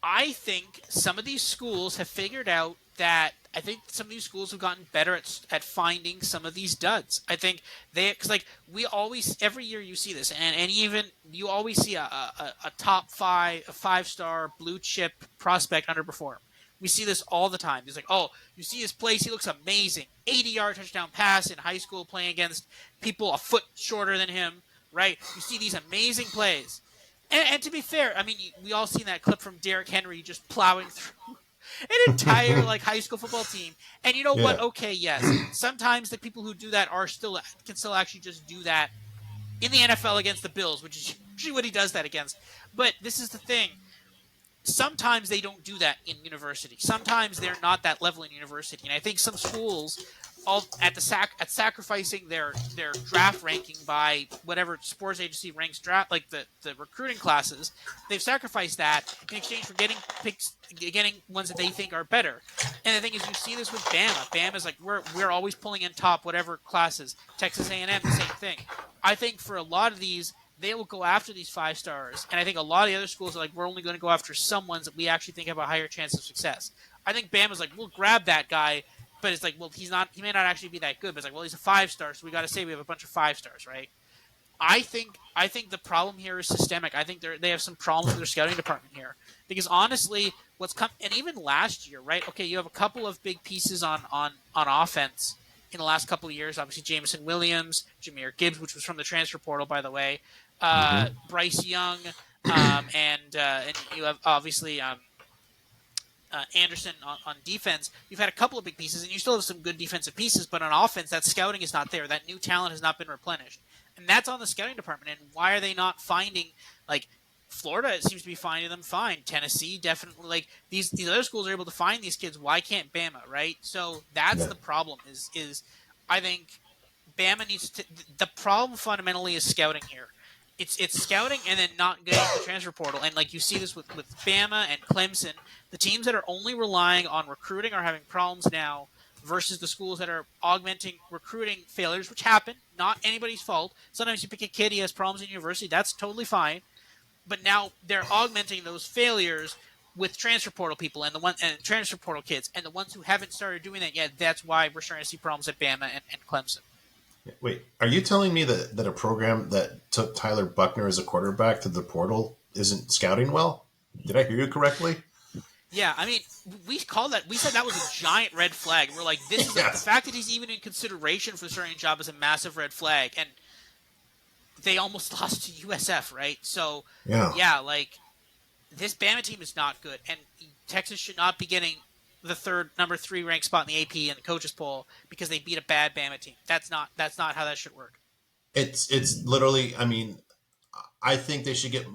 Speaker 1: I think some of these schools have figured out that I think some of these schools have gotten better at finding some of these duds. I think because like we always every year you see this, and even you always see a top five, a 5 star blue chip prospect underperform. We see this all the time. He's like, oh, you see his plays, he looks amazing. 80-yard touchdown pass in high school playing against people a foot shorter than him, right? You see these amazing plays. And to be fair, I mean, we all seen that clip from Derrick Henry just plowing through an entire like high school football team. And you know what?
Speaker 2: Yeah.
Speaker 1: Okay, yes, sometimes the people who do that can still actually just do that in the NFL against the Bills, which is usually what he does that against. But this is the thing. Sometimes they don't do that in university. Sometimes they're not that level in university, and I think some schools, all at sacrificing their draft ranking by whatever sports agency ranks draft like the recruiting classes, they've sacrificed that in exchange for getting ones that they think are better. And the thing is, you see this with Bama. Bama's like we're always pulling in top whatever classes. Texas A&M, the same thing. I think for a lot of these, they will go after these 5 stars. And I think a lot of the other schools are like, we're only going to go after some ones that we actually think have a higher chance of success. I think Bama's like, we'll grab that guy, but it's like, well, he may not actually be that good. But it's like, well, he's a 5 star, so we got to say we have a bunch of 5 stars, right? I think the problem here is systemic. I think they have some problems with their scouting department here. Because honestly, and even last year, right? Okay, you have a couple of big pieces on offense in the last couple of years. Obviously, Jameson Williams, Jahmyr Gibbs, which was from the transfer portal, by the way,
Speaker 2: Mm-hmm.
Speaker 1: Bryce Young, and you have obviously Anderson on defense. You've had a couple of big pieces, and you still have some good defensive pieces, but on offense, that scouting is not there. That new talent has not been replenished. And that's on the scouting department. And why are they not finding, like, Florida seems to be finding them fine. Tennessee, definitely. Like, these other schools are able to find these kids. Why can't Bama, right? So that's
Speaker 2: Yeah.
Speaker 1: the problem is I think Bama needs to – the problem fundamentally is scouting here. It's scouting and then not getting to the transfer portal. And like you see this with Bama and Clemson, the teams that are only relying on recruiting are having problems now versus the schools that are augmenting recruiting failures, which happen. Not anybody's fault. Sometimes you pick a kid, he has problems in university. That's totally fine. But now they're augmenting those failures with transfer portal people and transfer portal kids. And the ones who haven't started doing that yet, that's why we're starting to see problems at Bama and Clemson.
Speaker 2: Wait, are you telling me that a program that took Tyler Buckner as a quarterback to the portal isn't scouting well? Did I hear you correctly?
Speaker 1: Yeah, I mean, we said that was a giant red flag. We're like, this is the
Speaker 2: Yes.
Speaker 1: fact that he's even in consideration for the starting job is a massive red flag. And they almost lost to USF, right? So,
Speaker 2: Yeah.
Speaker 1: like, this Bama team is not good. And Texas should not be getting the number 3 ranked spot in the AP and the coaches poll because they beat a bad Bama team. That's not how that should work.
Speaker 2: It's literally. I mean, I think they should get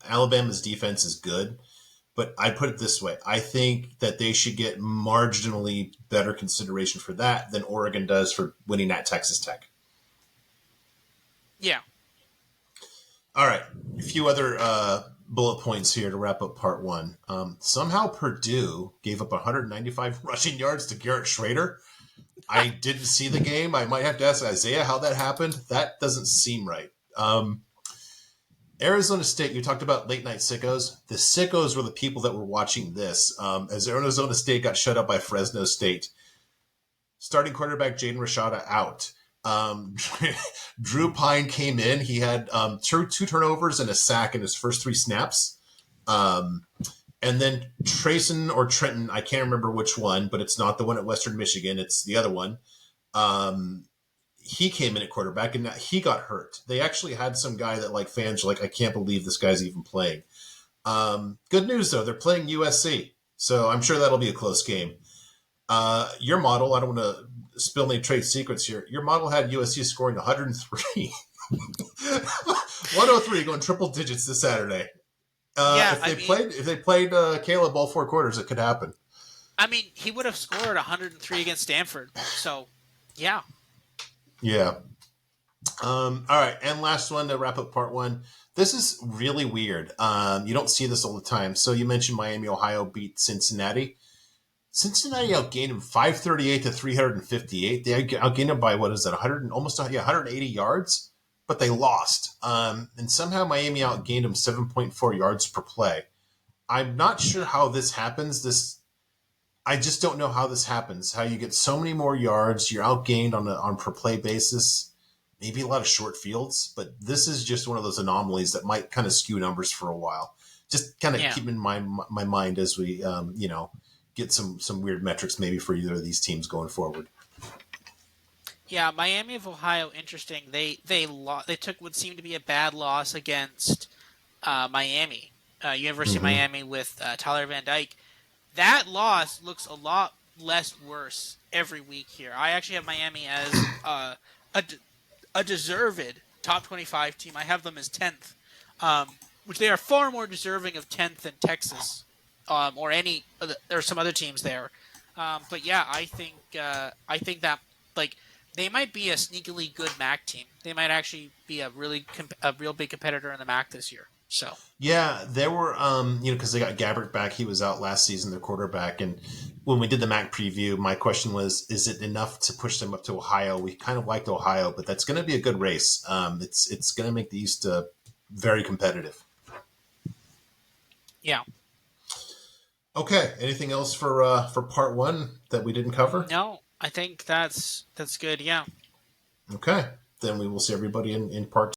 Speaker 2: Alabama's defense is good, but I put it this way: I think that they should get marginally better consideration for that than Oregon does for winning at Texas Tech.
Speaker 1: Yeah.
Speaker 2: All right, a few other bullet points here to wrap up part one. Somehow Purdue gave up 195 rushing yards to Garrett Schrader. I didn't see the game. I might have to ask Isaiah how that happened. That doesn't seem right. Arizona State, you talked about late night sickos. The sickos were the people that were watching this as Arizona State got shut up by Fresno State. Starting quarterback Jaden Rashada out. Drew Pine came in. He had two turnovers and a sack in his first 3 snaps. And then Trayson or Trenton, I can't remember which one, but it's not the one at Western Michigan. It's the other one. He came in at quarterback, and he got hurt. They actually had some guy that, like, fans are like, I can't believe this guy's even playing. Good news, though. They're playing USC, so I'm sure that'll be a close game. Your model, I don't want to spill any trade secrets here. Your model had USC scoring 103. 103 going triple digits this Saturday.
Speaker 1: Yeah,
Speaker 2: If they played Caleb all 4 quarters, it could happen.
Speaker 1: I mean, he would have scored 103 against Stanford. So, yeah.
Speaker 2: Yeah. All right, and last one to wrap up part one. This is really weird. You don't see this all the time. So you mentioned Miami, Ohio beat Cincinnati. Cincinnati outgained them 538 to 358. They outgained them by what is that? 100 almost 180 yards, but they lost. And somehow Miami outgained them 7.4 yards per play. I'm not sure how this happens. I just don't know how this happens. How you get so many more yards, you're outgained on per play basis. Maybe a lot of short fields, but this is just one of those anomalies that might kind of skew numbers for a while. Just kind of
Speaker 1: Yeah.
Speaker 2: keep in my mind as we get some weird metrics maybe for either of these teams going forward.
Speaker 1: Yeah, Miami of Ohio, interesting. They took what seemed to be a bad loss against Miami, University of
Speaker 2: Mm-hmm.
Speaker 1: Miami with Tyler Van Dyke. That loss looks a lot less worse every week here. I actually have Miami as a deserved top 25 team. I have them as 10th, which they are far more deserving of 10th than Texas or any. There are some other teams there, but yeah, I think that like they might be a sneakily good MAC team. They might actually be a real big competitor in the MAC this year. So
Speaker 2: Yeah, there were, because they got Gabbert back. He was out last season, their quarterback. And when we did the MAC preview, my question was, is it enough to push them up to Ohio? We kind of liked Ohio, but that's going to be a good race. It's going to make the East very competitive.
Speaker 1: yeah,
Speaker 2: Okay, anything else for part one that we didn't cover?
Speaker 1: no, I think that's good. Yeah.
Speaker 2: Okay, then we will see everybody in part